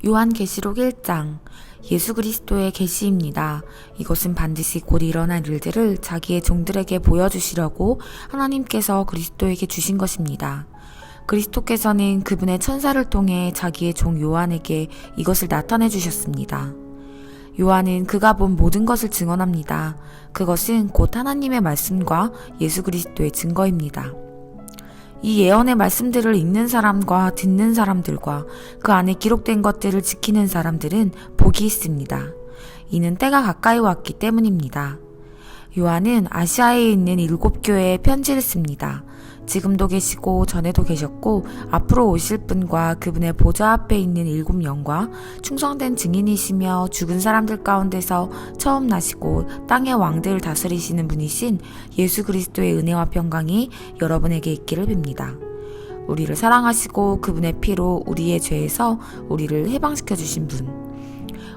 요한계시록 1장 예수 그리스도의 계시입니다. 이것은 반드시 곧 일어날 일들을 자기의 종들에게 보여주시려고 하나님께서 그리스도에게 주신 것입니다. 그리스도께서는 그분의 천사를 통해 자기의 종 요한에게 이것을 나타내 주셨습니다. 요한은 그가 본 모든 것을 증언합니다. 그것은 곧 하나님의 말씀과 예수 그리스도의 증거입니다. 이 예언의 말씀들을 읽는 사람과 듣는 사람들과 그 안에 기록된 것들을 지키는 사람들은 복이 있습니다. 이는 때가 가까이 왔기 때문입니다. 요한은 아시아에 있는 7교회에 편지를 씁니다. 지금도 계시고 전에도 계셨고 앞으로 오실 분과 그분의 보좌 앞에 있는 7영과 충성된 증인이시며 죽은 사람들 가운데서 처음 나시고 땅의 왕들을 다스리시는 분이신 예수 그리스도의 은혜와 평강이 여러분에게 있기를 빕니다. 우리를 사랑하시고 그분의 피로 우리의 죄에서 우리를 해방시켜 주신 분,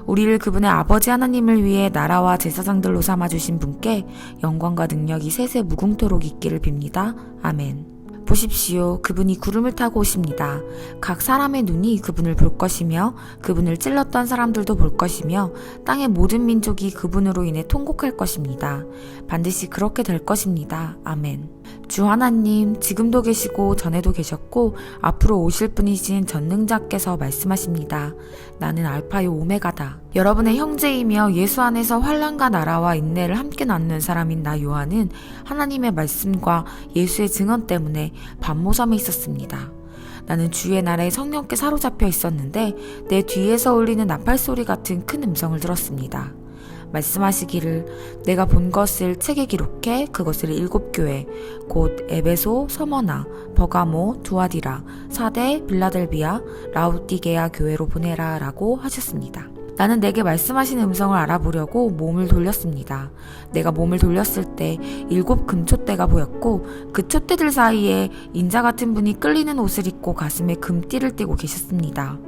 우리를 그분의 아버지 하나님을 위해 나라와 제사장들로 삼아주신 분께 영광과 능력이 세세 무궁토록 있기를 빕니다. 아멘. 보십시오. 그분이 구름을 타고 오십니다. 각 사람의 눈이 그분을 볼 것이며 그분을 찔렀던 사람들도 볼 것이며 땅의 모든 민족이 그분으로 인해 통곡할 것입니다. 반드시 그렇게 될 것입니다. 아멘. 주 하나님, 지금도 계시고 전에도 계셨고 앞으로 오실 분이신 전능자께서 말씀하십니다. 나는 알파요 오메가다. 여러분의 형제이며 예수 안에서 환난과 나라와 인내를 함께 나누는 사람인 나 요한은 하나님의 말씀과 예수의 증언 때문에 반모섬에 있었습니다. 나는 주의 날에 성령께 사로잡혀 있었는데 내 뒤에서 울리는 나팔소리 같은 큰 음성을 들었습니다. 말씀하시기를 내가 본 것을 책에 기록해 그것을 7교회 곧 에베소, 서머나, 버가모, 두아디라, 사대, 빌라델비아, 라우디게아 교회로 보내라 라고 하셨습니다. 나는 내게 말씀하신 음성을 알아보려고 몸을 돌렸습니다. 내가 몸을 돌렸을 때 7 금촛대가 보였고 그 촛대들 사이에 인자 같은 분이 끌리는 옷을 입고 가슴에 금띠를 띠고 계셨습니다.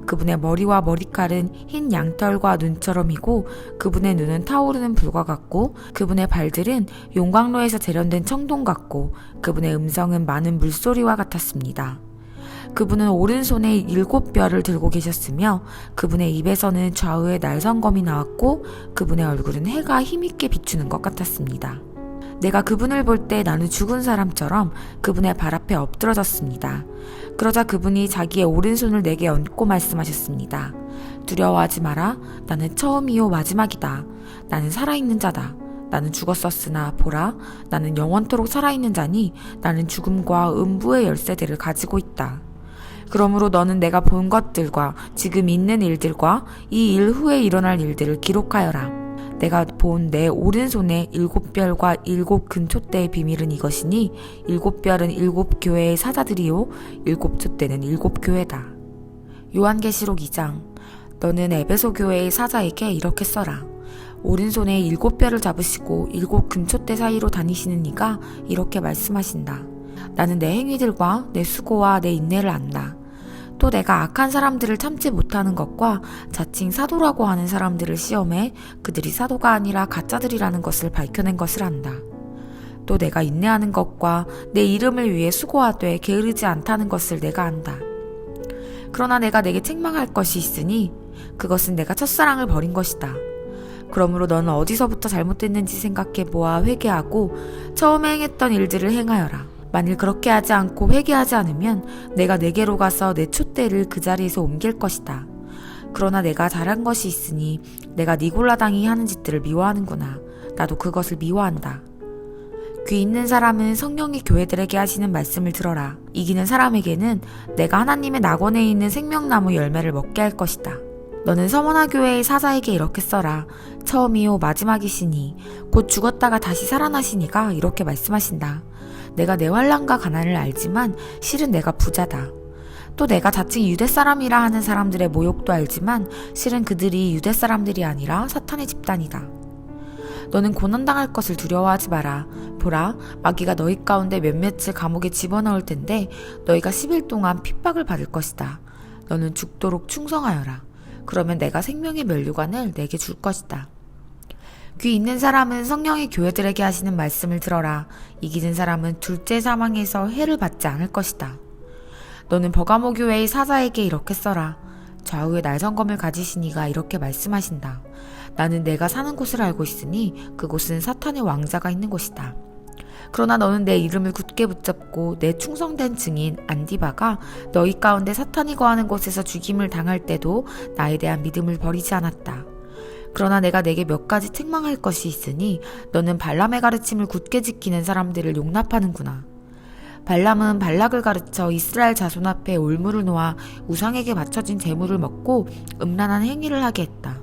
그분의 머리와 머리칼은 흰 양털과 눈처럼이고 그분의 눈은 타오르는 불과 같고 그분의 발들은 용광로에서 재련된 청동 같고 그분의 음성은 많은 물소리와 같았습니다. 그분은 오른손에 7뼈를 들고 계셨으며 그분의 입에서는 좌우에 날성검이 나왔고 그분의 얼굴은 해가 힘있게 비추는 것 같았습니다. 내가 그분을 볼 때 나는 죽은 사람처럼 그분의 발 앞에 엎드러졌습니다. 그러자 그분이 자기의 오른손을 내게 얹고 말씀하셨습니다. 두려워하지 마라. 나는 처음이요 마지막이다. 나는 살아있는 자다. 나는 죽었었으나 보라, 나는 영원토록 살아있는 자니 나는 죽음과 음부의 열쇠들을 가지고 있다. 그러므로 너는 내가 본 것들과 지금 있는 일들과 이 일 후에 일어날 일들을 기록하여라. 내가 본 내 오른손의 7별과 7 금촛대의 비밀은 이것이니 7별은 7교회의 사자들이요 7 촛대는 7교회다. 요한계시록 2장 너는 에베소 교회의 사자에게 이렇게 써라. 오른손에 7별을 잡으시고 7 금촛대 사이로 다니시는 이가 이렇게 말씀하신다. 나는 내 행위들과 내 수고와 내 인내를 안다. 또 내가 악한 사람들을 참지 못하는 것과 자칭 사도라고 하는 사람들을 시험해 그들이 사도가 아니라 가짜들이라는 것을 밝혀낸 것을 안다. 또 내가 인내하는 것과 내 이름을 위해 수고하되 게으르지 않다는 것을 내가 안다. 그러나 내가 내게 책망할 것이 있으니 그것은 내가 첫사랑을 버린 것이다. 그러므로 너는 어디서부터 잘못됐는지 생각해보아 회개하고 처음에 행했던 일들을 행하여라. 만일 그렇게 하지 않고 회개하지 않으면 내가 내게로 가서 내 촛대를 그 자리에서 옮길 것이다. 그러나 내가 잘한 것이 있으니 내가 니골라당이 하는 짓들을 미워하는구나. 나도 그것을 미워한다. 귀 있는 사람은 성령이 교회들에게 하시는 말씀을 들어라. 이기는 사람에게는 내가 하나님의 낙원에 있는 생명나무 열매를 먹게 할 것이다. 너는 서머나 교회의 사자에게 이렇게 써라. 처음이요 마지막이시니 곧 죽었다가 다시 살아나시니가 이렇게 말씀하신다. 내가 내 환난과 가난을 알지만 실은 내가 부자다. 또 내가 자칭 유대 사람이라 하는 사람들의 모욕도 알지만 실은 그들이 유대 사람들이 아니라 사탄의 집단이다. 너는 고난당할 것을 두려워하지 마라. 보라, 마귀가 너희 가운데 몇몇을 감옥에 집어넣을 텐데 너희가 10일 동안 핍박을 받을 것이다. 너는 죽도록 충성하여라. 그러면 내가 생명의 면류관을 내게 줄 것이다. 귀 있는 사람은 성령이 교회들에게 하시는 말씀을 들어라. 이기는 사람은 둘째 사망에서 해를 받지 않을 것이다. 너는 버가모 교회의 사자에게 이렇게 써라. 좌우에 날성검을 가지신 이가 이렇게 말씀하신다. 나는 내가 사는 곳을 알고 있으니 그곳은 사탄의 왕자가 있는 곳이다. 그러나 너는 내 이름을 굳게 붙잡고 내 충성된 증인 안디바가 너희 가운데 사탄이 거하는 곳에서 죽임을 당할 때도 나에 대한 믿음을 버리지 않았다. 그러나 내가 내게 몇 가지 책망할 것이 있으니 너는 발람의 가르침을 굳게 지키는 사람들을 용납하는구나. 발람은 발락을 가르쳐 이스라엘 자손 앞에 올무를 놓아 우상에게 바쳐진 제물을 먹고 음란한 행위를 하게 했다.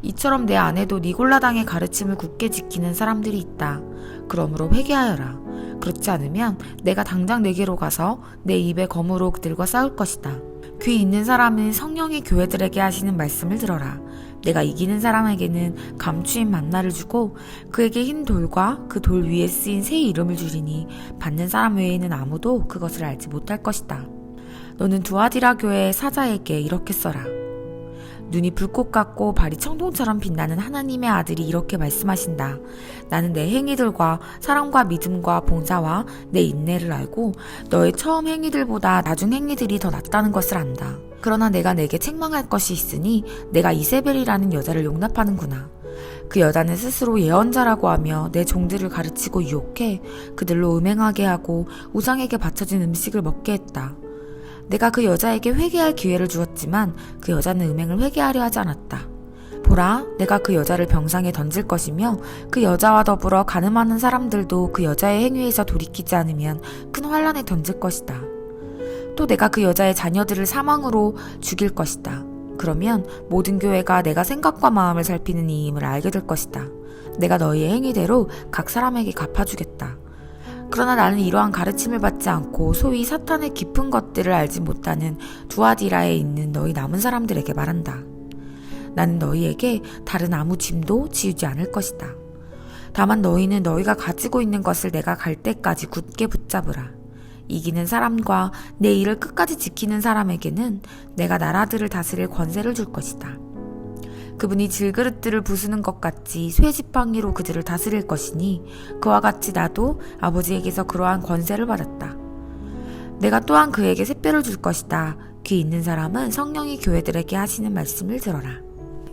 이처럼 내 안에도 니골라당의 가르침을 굳게 지키는 사람들이 있다. 그러므로 회개하여라. 그렇지 않으면 내가 당장 내게로 가서 내 입에 검으로 그들과 싸울 것이다. 귀 있는 사람은 성령이 교회들에게 하시는 말씀을 들어라. 내가 이기는 사람에게는 감추인 만나를 주고 그에게 흰 돌과 그 돌 위에 쓰인 새 이름을 주리니 받는 사람 외에는 아무도 그것을 알지 못할 것이다. 너는 두아디라 교회의 사자에게 이렇게 써라. 눈이 불꽃 같고 발이 청동처럼 빛나는 하나님의 아들이 이렇게 말씀하신다. 나는 내 행위들과 사랑과 믿음과 봉사와 내 인내를 알고 너의 처음 행위들보다 나중 행위들이 더 낫다는 것을 안다. 그러나 내가 내게 책망할 것이 있으니 내가 이세벨이라는 여자를 용납하는구나. 그 여자는 스스로 예언자라고 하며 내 종들을 가르치고 유혹해 그들로 음행하게 하고 우상에게 바쳐진 음식을 먹게 했다. 내가 그 여자에게 회개할 기회를 주었지만 그 여자는 음행을 회개하려 하지 않았다. 보라, 내가 그 여자를 병상에 던질 것이며 그 여자와 더불어 가늠하는 사람들도 그 여자의 행위에서 돌이키지 않으면 큰 환란에 던질 것이다. 또 내가 그 여자의 자녀들을 사망으로 죽일 것이다. 그러면 모든 교회가 내가 생각과 마음을 살피는 이임을 알게 될 것이다. 내가 너희의 행위대로 각 사람에게 갚아주겠다. 그러나 나는 이러한 가르침을 받지 않고 소위 사탄의 깊은 것들을 알지 못하는 두아디라에 있는 너희 남은 사람들에게 말한다. 나는 너희에게 다른 아무 짐도 지우지 않을 것이다. 다만 너희는 너희가 가지고 있는 것을 내가 갈 때까지 굳게 붙잡으라. 이기는 사람과 내 일을 끝까지 지키는 사람에게는 내가 나라들을 다스릴 권세를 줄 것이다. 그분이 질그릇들을 부수는 것 같이 쇠지팡이로 그들을 다스릴 것이니 그와 같이 나도 아버지에게서 그러한 권세를 받았다. 내가 또한 그에게 샛별을 줄 것이다. 귀 있는 사람은 성령이 교회들에게 하시는 말씀을 들어라.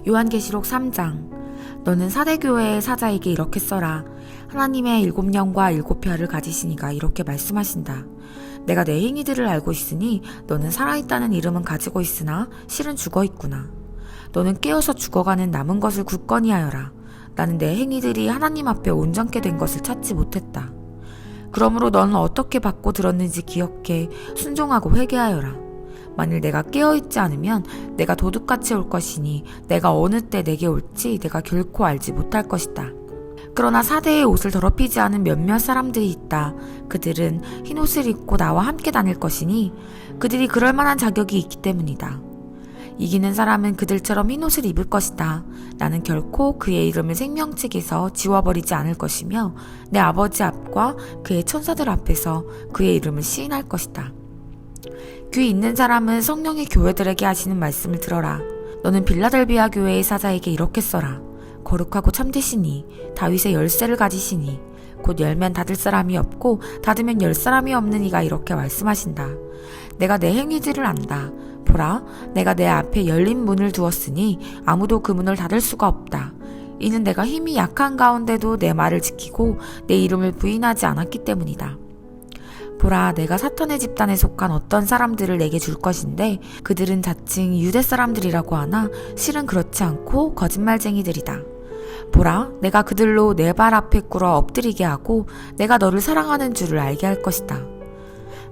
요한계시록 3장. 너는 사대교회의 사자에게 이렇게 써라. 하나님의 7영과 7혀를 가지신 이가 이렇게 말씀하신다. 내가 내 행위들을 알고 있으니 너는 살아있다는 이름은 가지고 있으나 실은 죽어있구나. 너는 깨어서 죽어가는 남은 것을 굳건히 하여라. 나는 내 행위들이 하나님 앞에 온전케 된 것을 찾지 못했다. 그러므로 너는 어떻게 받고 들었는지 기억해 순종하고 회개하여라. 만일 내가 깨어있지 않으면 내가 도둑같이 올 것이니 내가 어느 때 내게 올지 내가 결코 알지 못할 것이다. 그러나 사대의 옷을 더럽히지 않은 몇몇 사람들이 있다. 그들은 흰옷을 입고 나와 함께 다닐 것이니 그들이 그럴 만한 자격이 있기 때문이다. 이기는 사람은 그들처럼 흰옷을 입을 것이다. 나는 결코 그의 이름을 생명책에서 지워버리지 않을 것이며 내 아버지 앞과 그의 천사들 앞에서 그의 이름을 시인할 것이다. 귀 있는 사람은 성령이 교회들에게 하시는 말씀을 들어라. 너는 빌라델비아 교회의 사자에게 이렇게 써라. 거룩하고 참되시니 다윗의 열쇠를 가지시니 곧 열면 닫을 사람이 없고 닫으면 열 사람이 없는 이가 이렇게 말씀하신다. 내가 내 행위들을 안다. 보라, 내가 내 앞에 열린 문을 두었으니 아무도 그 문을 닫을 수가 없다. 이는 내가 힘이 약한 가운데도 내 말을 지키고 내 이름을 부인하지 않았기 때문이다. 보라, 내가 사탄의 집단에 속한 어떤 사람들을 내게 줄 것인데 그들은 자칭 유대 사람들이라고 하나 실은 그렇지 않고 거짓말쟁이들이다. 보라, 내가 그들로 내 발 앞에 꿇어 엎드리게 하고 내가 너를 사랑하는 줄을 알게 할 것이다.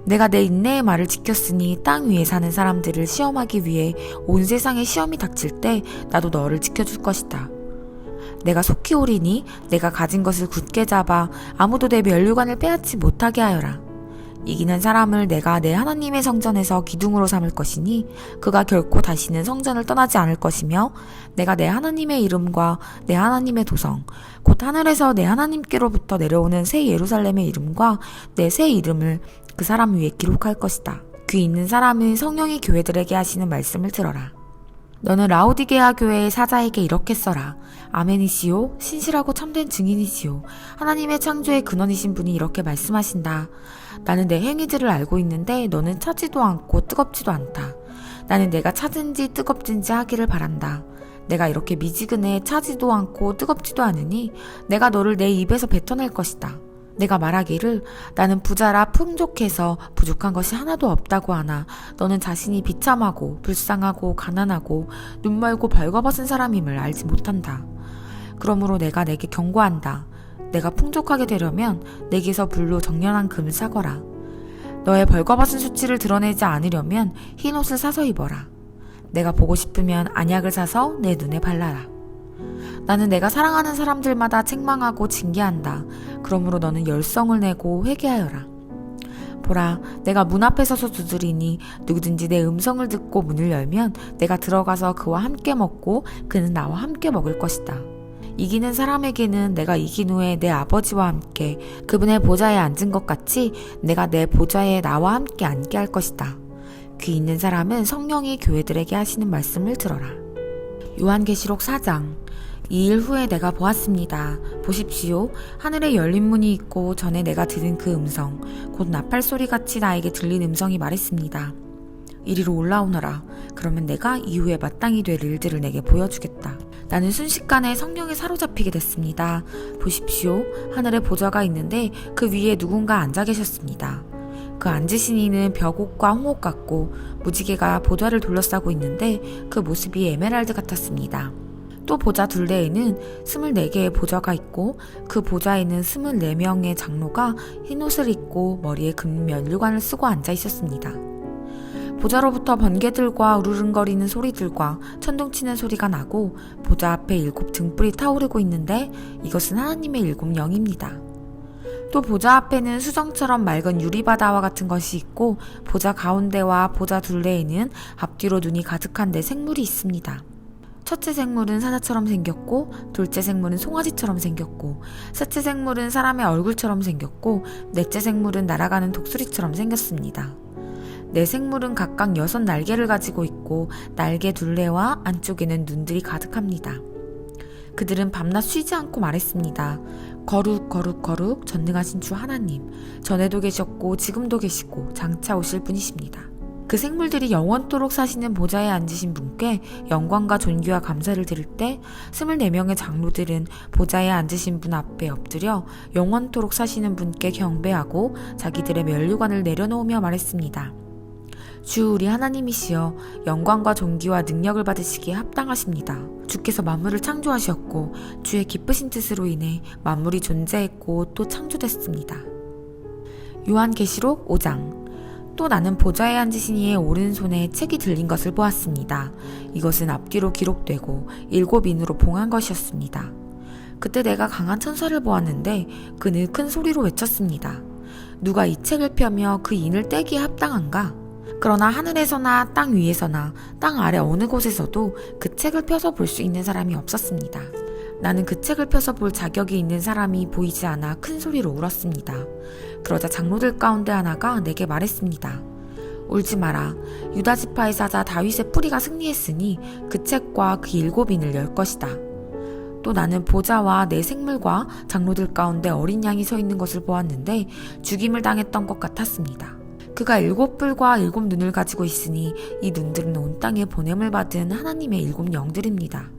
내가 내 인내의 말을 지켰으니 땅 위에 사는 사람들을 시험하기 위해 온 세상에 시험이 닥칠 때 나도 너를 지켜줄 것이다. 내가 속히 오리니 내가 가진 것을 굳게 잡아 아무도 내 면류관을 빼앗지 못하게 하여라. 이기는 사람을 내가 내 하나님의 성전에서 기둥으로 삼을 것이니 그가 결코 다시는 성전을 떠나지 않을 것이며 내가 내 하나님의 이름과 내 하나님의 도성 곧 하늘에서 내 하나님께로부터 내려오는 새 예루살렘의 이름과 내 새 이름을 그 사람 위에 기록할 것이다. 귀 있는 사람은 성령이 교회들에게 하시는 말씀을 들어라. 너는 라오디게아 교회의 사자에게 이렇게 써라. 아멘이시오, 신실하고 참된 증인이시오. 하나님의 창조의 근원이신 분이 이렇게 말씀하신다. 나는 내 행위들을 알고 있는데 너는 차지도 않고 뜨겁지도 않다. 나는 내가 차든지 뜨겁든지 하기를 바란다. 내가 이렇게 미지근해 차지도 않고 뜨겁지도 않으니 내가 너를 내 입에서 뱉어낼 것이다. 내가 말하기를 나는 부자라 풍족해서 부족한 것이 하나도 없다고 하나 너는 자신이 비참하고 불쌍하고 가난하고 눈멀고 벌거벗은 사람임을 알지 못한다. 그러므로 내가 내게 경고한다. 내가 풍족하게 되려면 내게서 불로 정련한 금을 사거라. 너의 벌거벗은 수치를 드러내지 않으려면 흰 옷을 사서 입어라. 내가 보고 싶으면 안약을 사서 내 눈에 발라라. 나는 내가 사랑하는 사람들마다 책망하고 징계한다. 그러므로 너는 열성을 내고 회개하여라. 보라, 내가 문 앞에 서서 두드리니 누구든지 내 음성을 듣고 문을 열면 내가 들어가서 그와 함께 먹고 그는 나와 함께 먹을 것이다. 이기는 사람에게는 내가 이긴 후에 내 아버지와 함께 그분의 보좌에 앉은 것 같이 내가 내 보좌에 나와 함께 앉게 할 것이다. 귀 있는 사람은 성령이 교회들에게 하시는 말씀을 들어라. 요한계시록 4장. 이 일 후에 내가 보았습니다. 보십시오. 하늘에 열린 문이 있고 전에 내가 들은 그 음성, 곧 나팔 소리같이 나에게 들린 음성이 말했습니다. 이리로 올라오너라. 그러면 내가 이후에 마땅히 될 일들을 내게 보여주겠다. 나는 순식간에 성령에 사로잡히게 됐습니다. 보십시오. 하늘에 보좌가 있는데 그 위에 누군가 앉아 계셨습니다. 그 앉으신 이는 벽옥과 홍옥 같고 무지개가 보좌를 둘러싸고 있는데 그 모습이 에메랄드 같았습니다. 또 보좌 둘레에는 24개의 보좌가 있고 그 보좌에는 24명의 장로가 흰옷을 입고 머리에 금 면류관을 쓰고 앉아 있었습니다. 보좌로부터 번개들과 우르릉거리는 소리들과 천둥치는 소리가 나고 보좌 앞에 7 등불이 타오르고 있는데 이것은 하나님의 7 영입니다. 또 보좌 앞에는 수정처럼 맑은 유리바다와 같은 것이 있고 보좌 가운데와 보좌 둘레에는 앞뒤로 눈이 가득한 네 생물이 있습니다. 첫째 생물은 사자처럼 생겼고 둘째 생물은 송아지처럼 생겼고 셋째 생물은 사람의 얼굴처럼 생겼고 넷째 생물은 날아가는 독수리처럼 생겼습니다. 네 생물은 각각 6 날개를 가지고 있고 날개 둘레와 안쪽에는 눈들이 가득합니다. 그들은 밤낮 쉬지 않고 말했습니다. 거룩 거룩 거룩 전능하신 주 하나님, 전에도 계셨고 지금도 계시고 장차 오실 분이십니다. 그 생물들이 영원토록 사시는 보좌에 앉으신 분께 영광과 존귀와 감사를 드릴 때 24명의 장로들은 보좌에 앉으신 분 앞에 엎드려 영원토록 사시는 분께 경배하고 자기들의 면류관을 내려놓으며 말했습니다. 주 우리 하나님이시여, 영광과 존귀와 능력을 받으시기에 합당하십니다. 주께서 만물을 창조하셨고 주의 기쁘신 뜻으로 인해 만물이 존재했고 또 창조됐습니다. 요한계시록 5장. 또 나는 보좌에 앉으신 이의 오른손에 책이 들린 것을 보았습니다. 이것은 앞뒤로 기록되고 7인으로 봉한 것이었습니다. 그때 내가 강한 천사를 보았는데 그는 큰 소리로 외쳤습니다. 누가 이 책을 펴며 그 인을 떼기에 합당한가? 그러나 하늘에서나 땅 위에서나 땅 아래 어느 곳에서도 그 책을 펴서 볼 수 있는 사람이 없었습니다. 나는 그 책을 펴서 볼 자격이 있는 사람이 보이지 않아 큰 소리로 울었습니다. 그러자 장로들 가운데 하나가 내게 말했습니다. 울지 마라. 유다 지파의 사자 다윗의 뿌리가 승리했으니 그 책과 그 7인을 열 것이다. 또 나는 보좌와 네 생물과 장로들 가운데 어린 양이 서 있는 것을 보았는데 죽임을 당했던 것 같았습니다. 그가 7뿔과 7 눈을 가지고 있으니 이 눈들은 온 땅에 보냄을 받은 하나님의 7 영들입니다.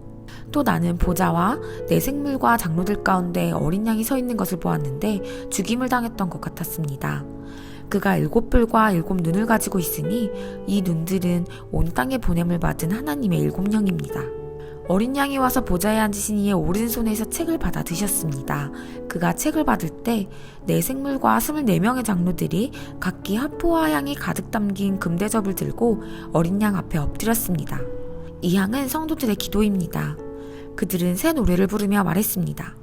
또 나는 보좌와 네 생물과 장로들 가운데 어린 양이 서 있는 것을 보았는데 죽임을 당했던 것 같았습니다. 그가 7뿔과 7 눈을 가지고 있으니 이 눈들은 온 땅에 보냄을 받은 하나님의 7 영입니다. 어린 양이 와서 보좌에 앉으신 이의 오른손에서 책을 받아 드셨습니다. 그가 책을 받을 때 네 생물과 24명의 장로들이 각기 하포와 향이 가득 담긴 금대접을 들고 어린 양 앞에 엎드렸습니다. 이 향은 성도들의 기도입니다. 그들은 새 노래를 부르며 말했습니다.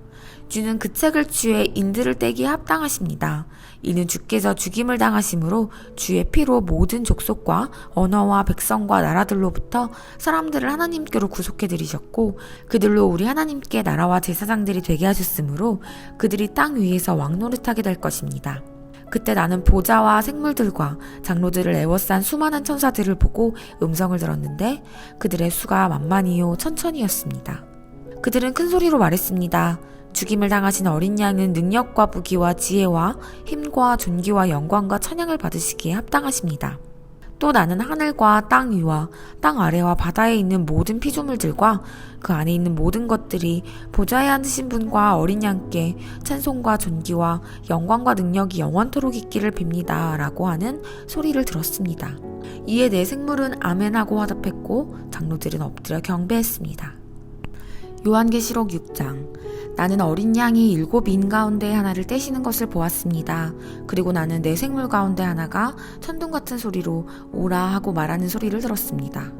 주는 그 책을 취해 인들을 떼기에 합당하십니다. 이는 주께서 죽임을 당하심으로 주의 피로 모든 족속과 언어와 백성과 나라들로부터 사람들을 하나님께로 구속해들이셨고 그들로 우리 하나님께 나라와 제사장들이 되게 하셨으므로 그들이 땅 위에서 왕노릇하게 될 것입니다. 그때 나는 보좌와 생물들과 장로들을 애워싼 수많은 천사들을 보고 음성을 들었는데 그들의 수가 만만이요 천천이었습니다. 그들은 큰 소리로 말했습니다. 죽임을 당하신 어린 양은 능력과 부귀와 지혜와 힘과 존귀와 영광과 찬양을 받으시기에 합당하십니다. 또 나는 하늘과 땅 위와 땅 아래와 바다에 있는 모든 피조물들과 그 안에 있는 모든 것들이 보좌에 앉으신 분과 어린 양께 찬송과 존귀와 영광과 능력이 영원토록 있기를 빕니다. 라고 하는 소리를 들었습니다. 이에 네 생물은 아멘하고 화답했고 장로들은 엎드려 경배했습니다. 요한계시록 6장. 나는 어린 양이 7인 가운데 하나를 떼시는 것을 보았습니다. 그리고 나는 네 생물 가운데 하나가 천둥 같은 소리로 오라 하고 말하는 소리를 들었습니다.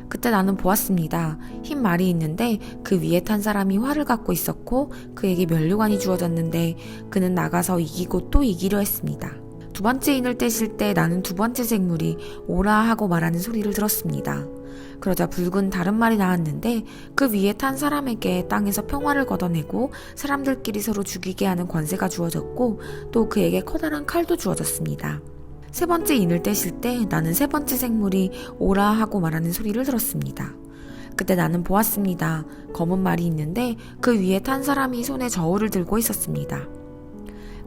그때 나는 보았습니다. 흰 말이 있는데 그 위에 탄 사람이 활을 갖고 있었고 그에게 면류관이 주어졌는데 그는 나가서 이기고 또 이기려 했습니다. 두 번째 인을 떼실 때 나는 두 번째 생물이 오라 하고 말하는 소리를 들었습니다. 그러자 붉은 다른 말이 나왔는데 그 위에 탄 사람에게 땅에서 평화를 걷어내고 사람들끼리 서로 죽이게 하는 권세가 주어졌고 또 그에게 커다란 칼도 주어졌습니다. 세 번째 인을 떼실 때 나는 세 번째 생물이 오라 하고 말하는 소리를 들었습니다. 그때 나는 보았습니다. 검은 말이 있는데 그 위에 탄 사람이 손에 저울을 들고 있었습니다.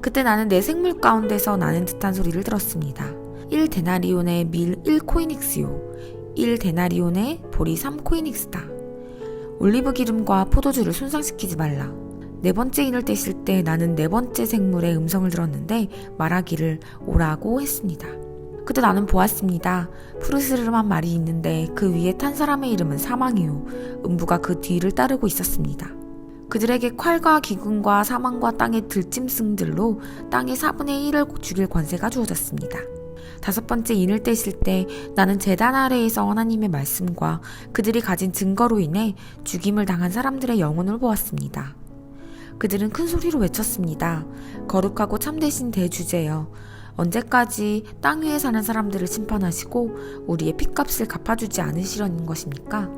그때 나는 네 생물 가운데서 나는 듯한 소리를 들었습니다. 1데나리온의 밀 1코이닉스요. 1데나리온의 보리 3코이닉스다. 올리브 기름과 포도주를 손상시키지 말라. 네 번째 인을 떼실 때 나는 네 번째 생물의 음성을 들었는데 말하기를 오라고 했습니다. 그때 나는 보았습니다. 푸르스름한 말이 있는데 그 위에 탄 사람의 이름은 사망이요. 음부가 그 뒤를 따르고 있었습니다. 그들에게 활과 기근과 사망과 땅의 들짐승들로 땅의 4분의 1을 죽일 권세가 주어졌습니다. 다섯 번째 인을 떼실 때 나는 제단 아래에서 하나님의 말씀과 그들이 가진 증거로 인해 죽임을 당한 사람들의 영혼을 보았습니다. 그들은 큰 소리로 외쳤습니다. 거룩하고 참되신 대주제여, 언제까지 땅 위에 사는 사람들을 심판하시고 우리의 핏값을 갚아주지 않으시려는 것입니까?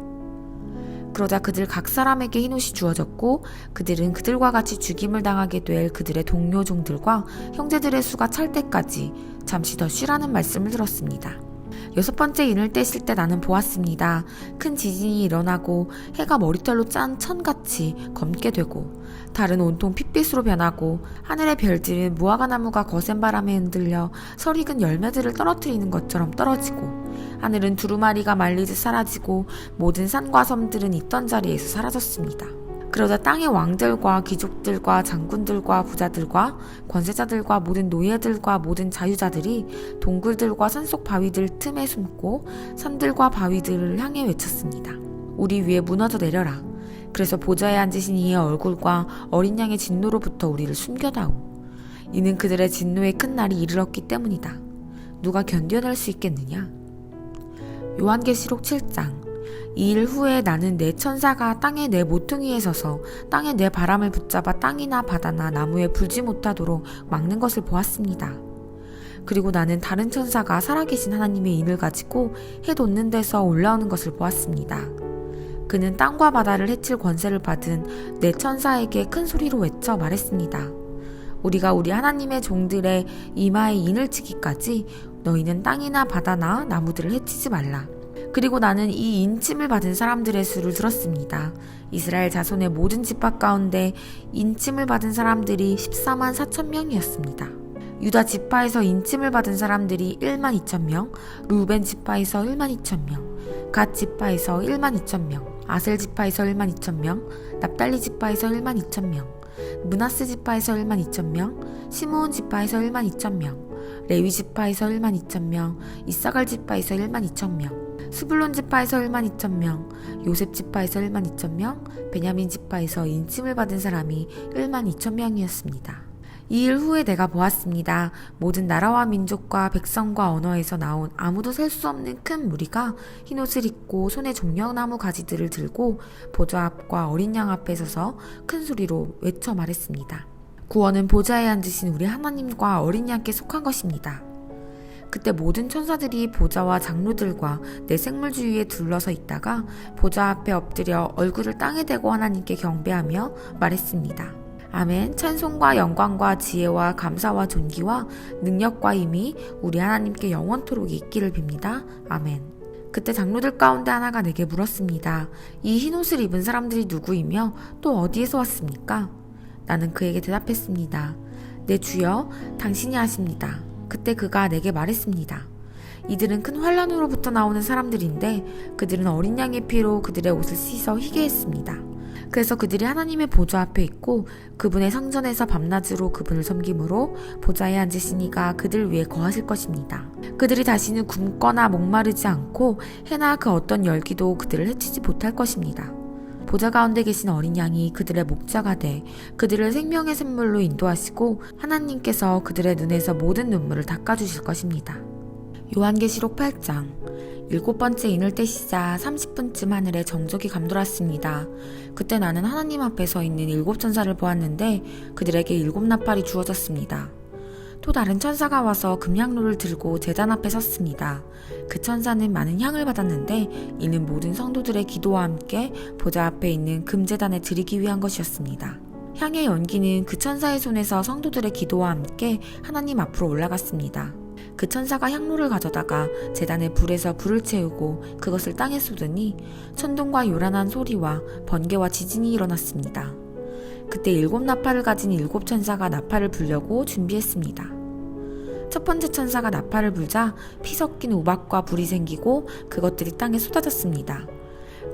그러자 그들 각 사람에게 흰옷이 주어졌고 그들은 그들과 같이 죽임을 당하게 될 그들의 동료 종들과 형제들의 수가 찰 때까지 잠시 더 쉬라는 말씀을 들었습니다. 여섯 번째 인을 떼실 때 나는 보았습니다. 큰 지진이 일어나고 해가 머리털로 짠 천같이 검게 되고 달은 온통 핏빛으로 변하고 하늘의 별들은 무화과나무가 거센 바람에 흔들려 설익은 열매들을 떨어뜨리는 것처럼 떨어지고 하늘은 두루마리가 말리듯 사라지고 모든 산과 섬들은 있던 자리에서 사라졌습니다. 그러자 땅의 왕들과 귀족들과 장군들과 부자들과 권세자들과 모든 노예들과 모든 자유자들이 동굴들과 산속 바위들 틈에 숨고 산들과 바위들을 향해 외쳤습니다. 우리 위에 무너져 내려라. 그래서 보좌에 앉으신 이의 얼굴과 어린 양의 진노로부터 우리를 숨겨다오. 이는 그들의 진노의 큰 날이 이르렀기 때문이다. 누가 견뎌낼 수 있겠느냐? 요한계시록 7장. 이 일 후에 나는 네 천사가 땅의 네 모퉁이에 서서 땅의 네 바람을 붙잡아 땅이나 바다나 나무에 불지 못하도록 막는 것을 보았습니다. 그리고 나는 다른 천사가 살아계신 하나님의 인을 가지고 해 돋는 데서 올라오는 것을 보았습니다. 그는 땅과 바다를 해칠 권세를 받은 네 천사에게 큰 소리로 외쳐 말했습니다. 우리가 우리 하나님의 종들의 이마에 인을 치기까지 너희는 땅이나 바다나 나무들을 해치지 말라. 그리고 나는 이 인침을 받은 사람들의 수를 들었습니다. 이스라엘 자손의 모든 집합 가운데 인침을 받은 사람들이 14만 4천 명이었습니다. 유다 지파에서 인침을 받은 사람들이 1만 2천 명, 루벤 지파에서 1만 2천 명, 갓 지파에서 1만 2천 명, 아셀 지파에서 1만 2천 명, 납달리 지파에서 1만 2천 명, 므낫세 지파에서 1만 2천 명, 시므온 지파에서 1만 2천 명, 레위 지파에서 1만 2천 명, 이사갈 지파에서 1만 2천 명, 스불론 지파에서 1만 2천 명, 요셉 지파에서 1만 2천 명, 베냐민 지파에서 인침을 받은 사람이 1만 2천 명이었습니다. 이 일 후에 내가 보았습니다. 모든 나라와 민족과 백성과 언어에서 나온 아무도 셀 수 없는 큰 무리가 흰옷을 입고 손에 종려나무 가지들을 들고 보좌 앞과 어린 양 앞에 서서 큰 소리로 외쳐 말했습니다. 구원은 보좌에 앉으신 우리 하나님과 어린 양께 속한 것입니다. 그때 모든 천사들이 보좌와 장로들과 네 생물 주위에 둘러서 있다가 보좌 앞에 엎드려 얼굴을 땅에 대고 하나님께 경배하며 말했습니다. 아멘. 찬송과 영광과 지혜와 감사와 존귀와 능력과 힘이 우리 하나님께 영원토록 있기를 빕니다. 아멘. 그때 장로들 가운데 하나가 내게 물었습니다. 이 흰옷을 입은 사람들이 누구이며 또 어디에서 왔습니까? 나는 그에게 대답했습니다. 네 주여, 당신이 아십니다. 그때 그가 내게 말했습니다. 이들은 큰 환란으로부터 나오는 사람들인데 그들은 어린 양의 피로 그들의 옷을 씻어 희게 했습니다. 그래서 그들이 하나님의 보좌 앞에 있고 그분의 성전에서 밤낮으로 그분을 섬김으로 보좌에 앉으시니가 그들 위에 거하실 것입니다. 그들이 다시는 굶거나 목마르지 않고 해나 그 어떤 열기도 그들을 해치지 못할 것입니다. 보좌 가운데 계신 어린 양이 그들의 목자가 돼 그들을 생명의 샘물로 인도하시고 하나님께서 그들의 눈에서 모든 눈물을 닦아주실 것입니다. 요한계시록 8장 7번째 인을 떼시자 30분쯤 하늘에 정적이 감돌았습니다. 그때 나는 하나님 앞에 서 있는 7천사를 보았는데 그들에게 7나팔이 주어졌습니다. 또 다른 천사가 와서 금향로를 들고 제단 앞에 섰습니다. 그 천사는 많은 향을 받았는데 이는 모든 성도들의 기도와 함께 보좌 앞에 있는 금제단에 드리기 위한 것이었습니다. 향의 연기는 그 천사의 손에서 성도들의 기도와 함께 하나님 앞으로 올라갔습니다. 그 천사가 향로를 가져다가 제단의 불에서 불을 채우고 그것을 땅에 쏟으니 천둥과 요란한 소리와 번개와 지진이 일어났습니다. 그때 7나팔을 가진 7천사가 나팔을 불려고 준비했습니다. 첫 번째 천사가 나팔을 불자 피 섞인 우박과 불이 생기고 그것들이 땅에 쏟아졌습니다.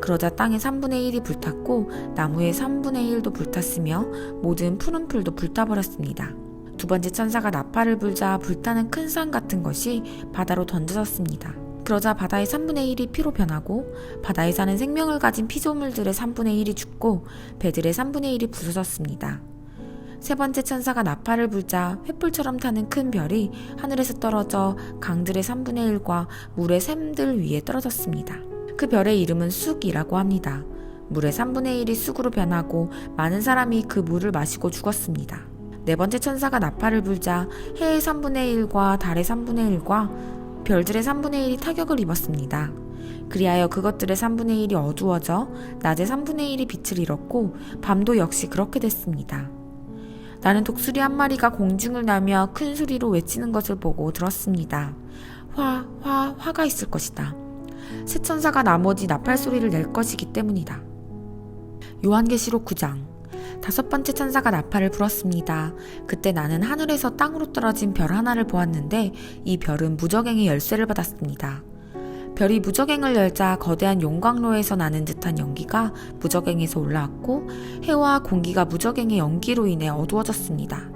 그러자 땅의 3분의 1이 불탔고 나무의 3분의 1도 불탔으며 모든 푸른 풀도 불타버렸습니다. 두 번째 천사가 나팔을 불자 불타는 큰 산 같은 것이 바다로 던져졌습니다. 그러자 바다의 3분의 1이 피로 변하고 바다에 사는 생명을 가진 피조물들의 3분의 1이 죽고 배들의 3분의 1이 부서졌습니다. 세 번째 천사가 나팔을 불자 횃불처럼 타는 큰 별이 하늘에서 떨어져 강들의 3분의 1과 물의 샘들 위에 떨어졌습니다. 그 별의 이름은 쑥이라고 합니다. 물의 3분의 1이 쑥으로 변하고 많은 사람이 그 물을 마시고 죽었습니다. 네 번째 천사가 나팔을 불자 해의 3분의 1과 달의 3분의 1과 별들의 3분의 1이 타격을 입었습니다. 그리하여 그것들의 3분의 1이 어두워져 낮의 3분의 1이 빛을 잃었고 밤도 역시 그렇게 됐습니다. 나는 독수리 한 마리가 공중을 나며 큰 소리로 외치는 것을 보고 들었습니다. 화가 있을 것이다. 새 천사가 나머지 나팔 소리를 낼 것이기 때문이다. 요한계시록 9장 5번째 천사가 나팔을 불었습니다. 그때 나는 하늘에서 땅으로 떨어진 별 하나를 보았는데 이 별은 무저갱의 열쇠를 받았습니다. 별이 무저갱을 열자 거대한 용광로에서 나는 듯한 연기가 무저갱에서 올라왔고 해와 공기가 무저갱의 연기로 인해 어두워졌습니다.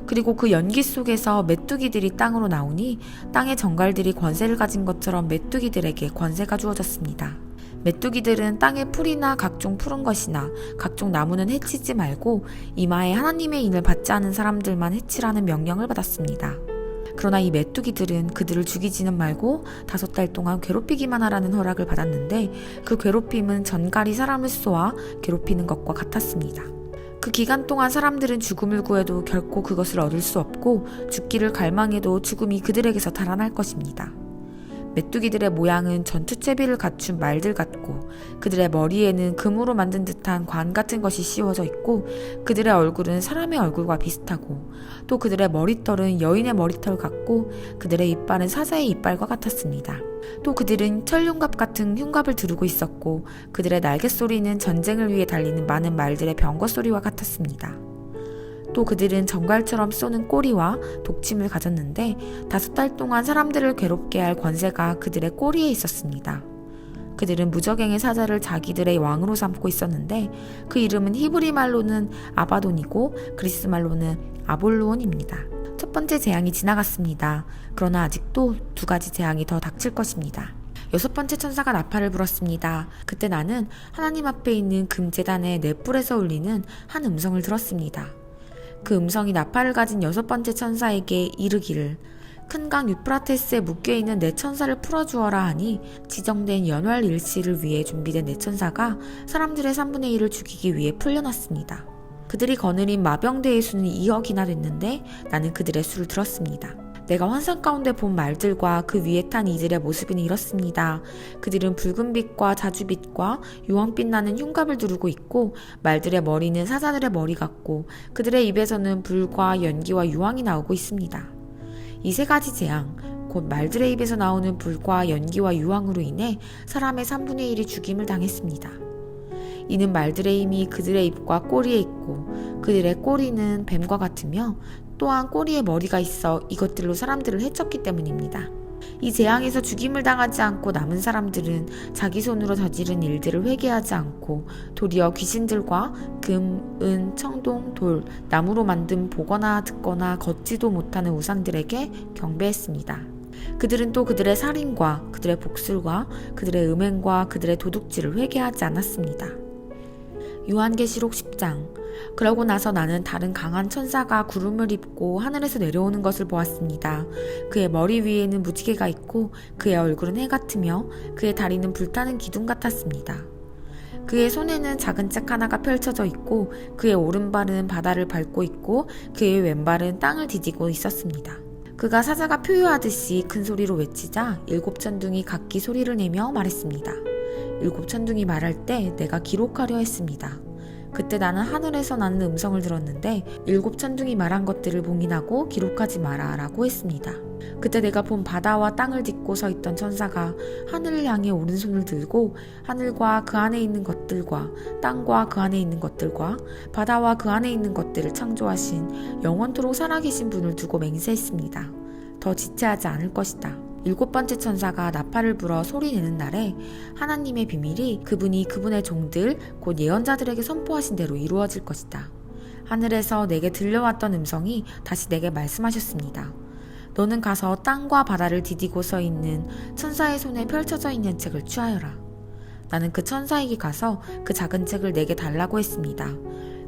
그리고 그 연기 속에서 메뚜기들이 땅으로 나오니 땅의 정갈들이 권세를 가진 것처럼 메뚜기들에게 권세가 주어졌습니다. 메뚜기들은 땅의 풀이나 각종 푸른 것이나 각종 나무는 해치지 말고 이마에 하나님의 인을 받지 않은 사람들만 해치라는 명령을 받았습니다. 그러나 이 메뚜기들은 그들을 죽이지는 말고 5달 동안 괴롭히기만 하라는 허락을 받았는데 그 괴롭힘은 전갈이 사람을 쏘아 괴롭히는 것과 같았습니다. 그 기간 동안 사람들은 죽음을 구해도 결코 그것을 얻을 수 없고 죽기를 갈망해도 죽음이 그들에게서 달아날 것입니다. 메뚜기들의 모양은 전투채비를 갖춘 말들 같고 그들의 머리에는 금으로 만든 듯한 관 같은 것이 씌워져 있고 그들의 얼굴은 사람의 얼굴과 비슷하고 또 그들의 머리털은 여인의 머리털 같고 그들의 이빨은 사자의 이빨과 같았습니다. 또 그들은 철흉갑 같은 흉갑을 두르고 있었고 그들의 날갯소리는 전쟁을 위해 달리는 많은 말들의 병거소리와 같았습니다. 또 그들은 정갈처럼 쏘는 꼬리와 독침을 가졌는데 5달 동안 사람들을 괴롭게 할 권세가 그들의 꼬리에 있었습니다. 그들은 무저갱의 사자를 자기들의 왕으로 삼고 있었는데 그 이름은 히브리 말로는 아바돈이고 그리스 말로는 아볼루온입니다. 첫 번째 재앙이 지나갔습니다. 그러나 아직도 2가지 재앙이 더 닥칠 것입니다. 6번째 천사가 나팔을 불었습니다. 그때 나는 하나님 앞에 있는 금제단의 넷불에서 울리는 한 음성을 들었습니다. 그 음성이 나팔을 가진 6번째 천사에게 이르기를 큰 강 유프라테스에 묶여있는 네 천사를 풀어주어라 하니 지정된 연활 일시를 위해 준비된 네 천사가 사람들의 3분의 1을 죽이기 위해 풀려났습니다. 그들이 거느린 마병대의 수는 2억이나 됐는데 나는 그들의 수를 들었습니다. 내가 환상 가운데 본 말들과 그 위에 탄 이들의 모습은 이렇습니다. 그들은 붉은빛과 자주빛과 유황빛 나는 흉갑을 두르고 있고 말들의 머리는 사자들의 머리 같고 그들의 입에서는 불과 연기와 유황이 나오고 있습니다. 이 3가지 재앙, 곧 말들의 입에서 나오는 불과 연기와 유황으로 인해 사람의 3분의 1이 죽임을 당했습니다. 이는 말들의 힘이 그들의 입과 꼬리에 있고 그들의 꼬리는 뱀과 같으며 또한 꼬리에 머리가 있어 이것들로 사람들을 해쳤기 때문입니다. 이 재앙에서 죽임을 당하지 않고 남은 사람들은 자기 손으로 저지른 일들을 회개하지 않고 도리어 귀신들과 금, 은, 청동, 돌, 나무로 만든 보거나 듣거나 걷지도 못하는 우상들에게 경배했습니다. 그들은 또 그들의 살인과 그들의 복술과 그들의 음행과 그들의 도둑질을 회개하지 않았습니다. 요한계시록 10장. 그러고 나서 나는 다른 강한 천사가 구름을 입고 하늘에서 내려오는 것을 보았습니다. 그의 머리 위에는 무지개가 있고 그의 얼굴은 해 같으며 그의 다리는 불타는 기둥 같았습니다. 그의 손에는 작은 책 하나가 펼쳐져 있고 그의 오른발은 바다를 밟고 있고 그의 왼발은 땅을 디디고 있었습니다. 그가 사자가 표효하듯이 큰 소리로 외치자 7 천둥이 각기 소리를 내며 말했습니다. 7 천둥이 말할 때 내가 기록하려 했습니다. 그때 나는 하늘에서 나는 음성을 들었는데 7 천둥이 말한 것들을 봉인하고 기록하지 마라 라고 했습니다. 그때 내가 본 바다와 땅을 딛고 서 있던 천사가 하늘을 향해 오른손을 들고 하늘과 그 안에 있는 것들과 땅과 그 안에 있는 것들과 바다와 그 안에 있는 것들을 창조하신 영원토록 살아계신 분을 두고 맹세했습니다. 더 지체하지 않을 것이다. 7번째 천사가 나팔을 불어 소리내는 날에 하나님의 비밀이 그분이 그분의 종들 곧 예언자들에게 선포하신 대로 이루어질 것이다. 하늘에서 내게 들려왔던 음성이 다시 내게 말씀하셨습니다. 너는 가서 땅과 바다를 디디고 서 있는 천사의 손에 펼쳐져 있는 책을 취하여라. 나는 그 천사에게 가서 그 작은 책을 내게 달라고 했습니다.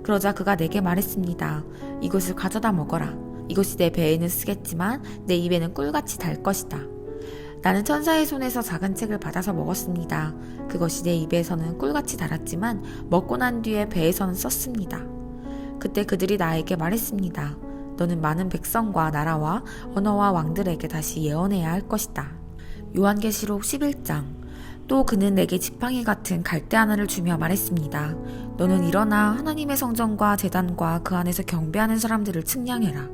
그러자 그가 내게 말했습니다. 이것을 가져다 먹어라. 이것이 내 배에는 쓰겠지만 내 입에는 꿀같이 달 것이다. 나는 천사의 손에서 작은 책을 받아서 먹었습니다. 그것이 내 입에서는 꿀같이 달았지만 먹고 난 뒤에 배에서는 썼습니다. 그때 그들이 나에게 말했습니다. 너는 많은 백성과 나라와 언어와 왕들에게 다시 예언해야 할 것이다. 요한계시록 11장. 또 그는 내게 지팡이 같은 갈대 하나를 주며 말했습니다. 너는 일어나 하나님의 성전과 제단과 그 안에서 경배하는 사람들을 측량해라.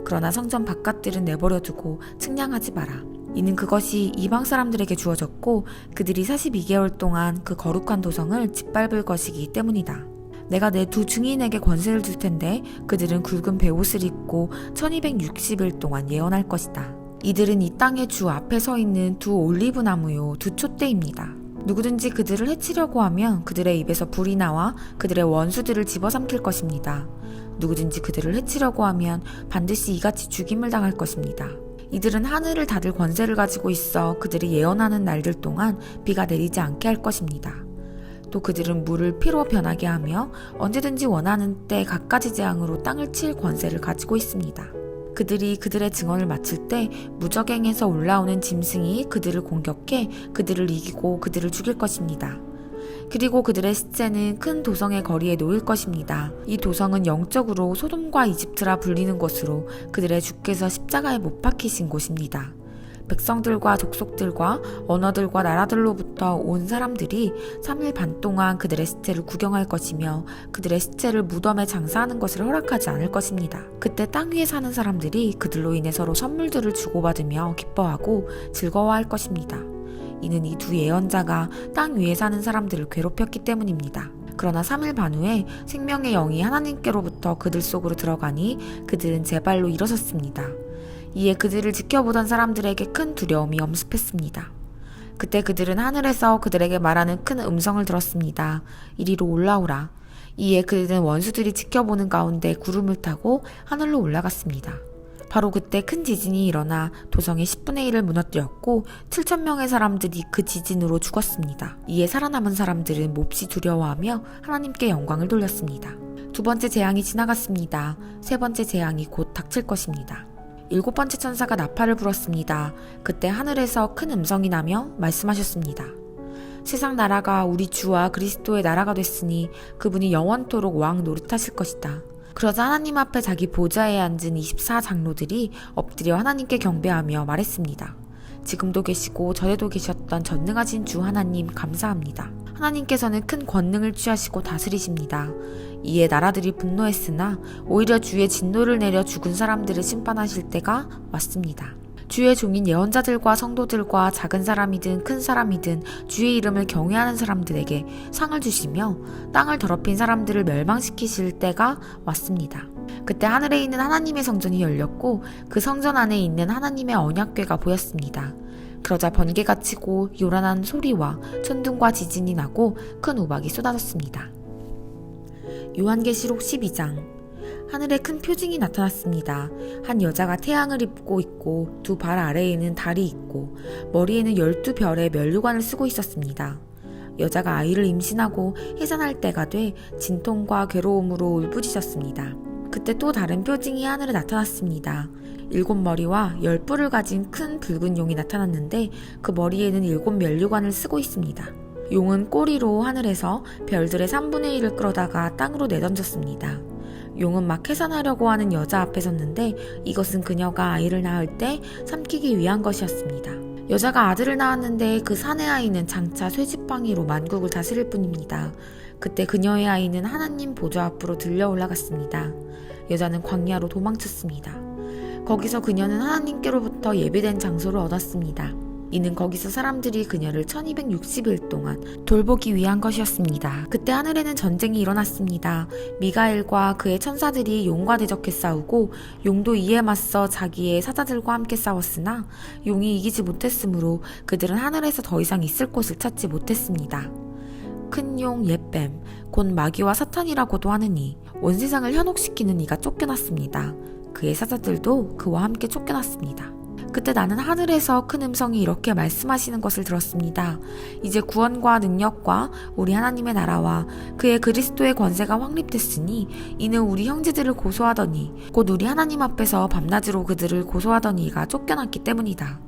그러나 성전 바깥들은 내버려 두고 측량하지 마라. 이는 그것이 이방 사람들에게 주어졌고 그들이 42개월 동안 그 거룩한 도성을 짓밟을 것이기 때문이다. 내가 내 2 증인에게 권세를 줄 텐데 그들은 굵은 베옷을 입고 1260일 동안 예언할 것이다. 이들은 이 땅의 주 앞에 서 있는 2 올리브 나무요 2 촛대입니다. 누구든지 그들을 해치려고 하면 그들의 입에서 불이 나와 그들의 원수들을 집어삼킬 것입니다. 누구든지 그들을 해치려고 하면 반드시 이같이 죽임을 당할 것입니다. 이들은 하늘을 닫을 권세를 가지고 있어 그들이 예언하는 날들 동안 비가 내리지 않게 할 것입니다. 또 그들은 물을 피로 변하게 하며 언제든지 원하는 때 갖가지 재앙으로 땅을 칠 권세를 가지고 있습니다. 그들이 그들의 증언을 마칠 때 무적행에서 올라오는 짐승이 그들을 공격해 그들을 이기고 그들을 죽일 것입니다. 그리고 그들의 시체는 큰 도성의 거리에 놓일 것입니다. 이 도성은 영적으로 소돔과 이집트라 불리는 곳으로 그들의 주께서 십자가에 못 박히신 곳입니다. 백성들과 족속들과 언어들과 나라들로부터 온 사람들이 3일 반 동안 그들의 시체를 구경할 것이며 그들의 시체를 무덤에 장사하는 것을 허락하지 않을 것입니다. 그때 땅 위에 사는 사람들이 그들로 인해 서로 선물들을 주고받으며 기뻐하고 즐거워할 것입니다. 이는 이 2 예언자가 땅 위에 사는 사람들을 괴롭혔기 때문입니다. 그러나 3일 반 후에 생명의 영이 하나님께로부터 그들 속으로 들어가니 그들은 제 발로 일어섰습니다. 이에 그들을 지켜보던 사람들에게 큰 두려움이 엄습했습니다. 그때 그들은 하늘에서 그들에게 말하는 큰 음성을 들었습니다. 이리로 올라오라. 이에 그들은 원수들이 지켜보는 가운데 구름을 타고 하늘로 올라갔습니다. 바로 그때 큰 지진이 일어나 도성의 10분의 1을 무너뜨렸고 7,000명의 사람들이 그 지진으로 죽었습니다. 이에 살아남은 사람들은 몹시 두려워하며 하나님께 영광을 돌렸습니다. 2번째 재앙이 지나갔습니다. 3번째 재앙이 곧 닥칠 것입니다. 7번째 천사가 나팔을 불었습니다. 그때 하늘에서 큰 음성이 나며 말씀하셨습니다. 세상 나라가 우리 주와 그리스도의 나라가 됐으니 그분이 영원토록 왕 노릇하실 것이다. 그러자 하나님 앞에 자기 보좌에 앉은 24장로들이 엎드려 하나님께 경배하며 말했습니다. 지금도 계시고 전에도 계셨던 전능하신 주 하나님 감사합니다. 하나님께서는 큰 권능을 취하시고 다스리십니다. 이에 나라들이 분노했으나 오히려 주의 진노를 내려 죽은 사람들을 심판하실 때가 왔습니다. 주의 종인 예언자들과 성도들과 작은 사람이든 큰 사람이든 주의 이름을 경외하는 사람들에게 상을 주시며 땅을 더럽힌 사람들을 멸망시키실 때가 왔습니다. 그때 하늘에 있는 하나님의 성전이 열렸고 그 성전 안에 있는 하나님의 언약궤가 보였습니다. 그러자 번개가 치고 요란한 소리와 천둥과 지진이 나고 큰 우박이 쏟아졌습니다. 요한계시록 12장. 하늘에 큰 표징이 나타났습니다. 한 여자가 태양을 입고 있고 두 발 아래에는 달이 있고 머리에는 12별의 면류관을 쓰고 있었습니다. 여자가 아이를 임신하고 해산할 때가 돼 진통과 괴로움으로 울부짖었습니다. 그때 또 다른 표징이 하늘에 나타났습니다. 7머리와 10뿔을 가진 큰 붉은 용이 나타났는데 그 머리에는 7면류관을 쓰고 있습니다. 용은 꼬리로 하늘에서 별들의 3분의 1을 끌어다가 땅으로 내던졌습니다. 용은 막 해산하려고 하는 여자 앞에 섰는데 이것은 그녀가 아이를 낳을 때 삼키기 위한 것이었습니다. 여자가 아들을 낳았는데 그 사내 아이는 장차 쇠지팡이로 만국을 다스릴 뿐입니다. 그때 그녀의 아이는 하나님 보좌 앞으로 들려 올라갔습니다. 여자는 광야로 도망쳤습니다. 거기서 그녀는 하나님께로부터 예배된 장소를 얻었습니다. 이는 거기서 사람들이 그녀를 1260일 동안 돌보기 위한 것이었습니다. 그때 하늘에는 전쟁이 일어났습니다. 미가엘과 그의 천사들이 용과 대적해 싸우고 용도 이에 맞서 자기의 사자들과 함께 싸웠으나 용이 이기지 못했으므로 그들은 하늘에서 더 이상 있을 곳을 찾지 못했습니다. 큰 용 옙뱀, 곧 마귀와 사탄이라고도 하느니 온 세상을 현혹시키는 이가 쫓겨났습니다. 그의 사자들도 그와 함께 쫓겨났습니다. 그때 나는 하늘에서 큰 음성이 이렇게 말씀하시는 것을 들었습니다. 이제 구원과 능력과 우리 하나님의 나라와 그의 그리스도의 권세가 확립됐으니 이는 우리 형제들을 고소하더니 곧 우리 하나님 앞에서 밤낮으로 그들을 고소하더니 이가 쫓겨났기 때문이다.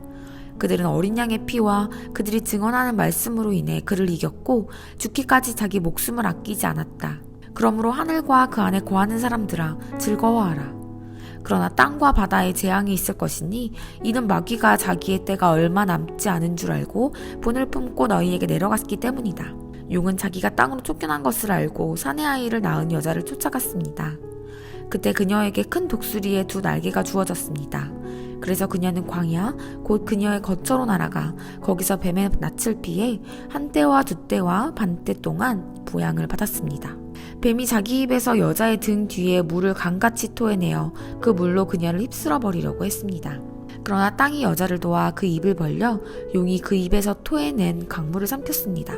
그들은 어린 양의 피와 그들이 증언하는 말씀으로 인해 그를 이겼고 죽기까지 자기 목숨을 아끼지 않았다. 그러므로 하늘과 그 안에 거하는 사람들아 즐거워하라. 그러나 땅과 바다에 재앙이 있을 것이니 이는 마귀가 자기의 때가 얼마 남지 않은 줄 알고 본을 품고 너희에게 내려갔기 때문이다. 용은 자기가 땅으로 쫓겨난 것을 알고 사내 아이를 낳은 여자를 쫓아갔습니다. 그때 그녀에게 큰 독수리의 2 날개가 주어졌습니다. 그래서 그녀는 광야 곧 그녀의 거처로 날아가 거기서 뱀의 낯을 피해 1때와 2때와 반때 동안 부양을 받았습니다. 뱀이 자기 입에서 여자의 등 뒤에 물을 강같이 토해내어 그 물로 그녀를 휩쓸어 버리려고 했습니다. 그러나 땅이 여자를 도와 그 입을 벌려 용이 그 입에서 토해낸 강물을 삼켰습니다.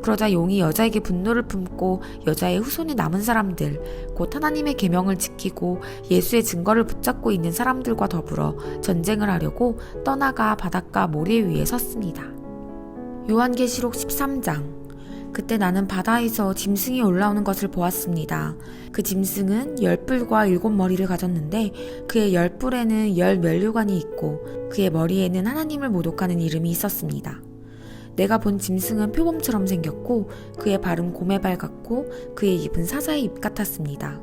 그러자 용이 여자에게 분노를 품고 여자의 후손에 남은 사람들, 곧 하나님의 계명을 지키고 예수의 증거를 붙잡고 있는 사람들과 더불어 전쟁을 하려고 떠나가 바닷가 모래 위에 섰습니다. 요한계시록 13장. 그때 나는 바다에서 짐승이 올라오는 것을 보았습니다. 그 짐승은 10뿔과 7머리를 가졌는데 그의 10뿔에는 10면류관이 있고 그의 머리에는 하나님을 모독하는 이름이 있었습니다. 내가 본 짐승은 표범처럼 생겼고 그의 발은 곰의 발 같고 그의 입은 사자의 입 같았습니다.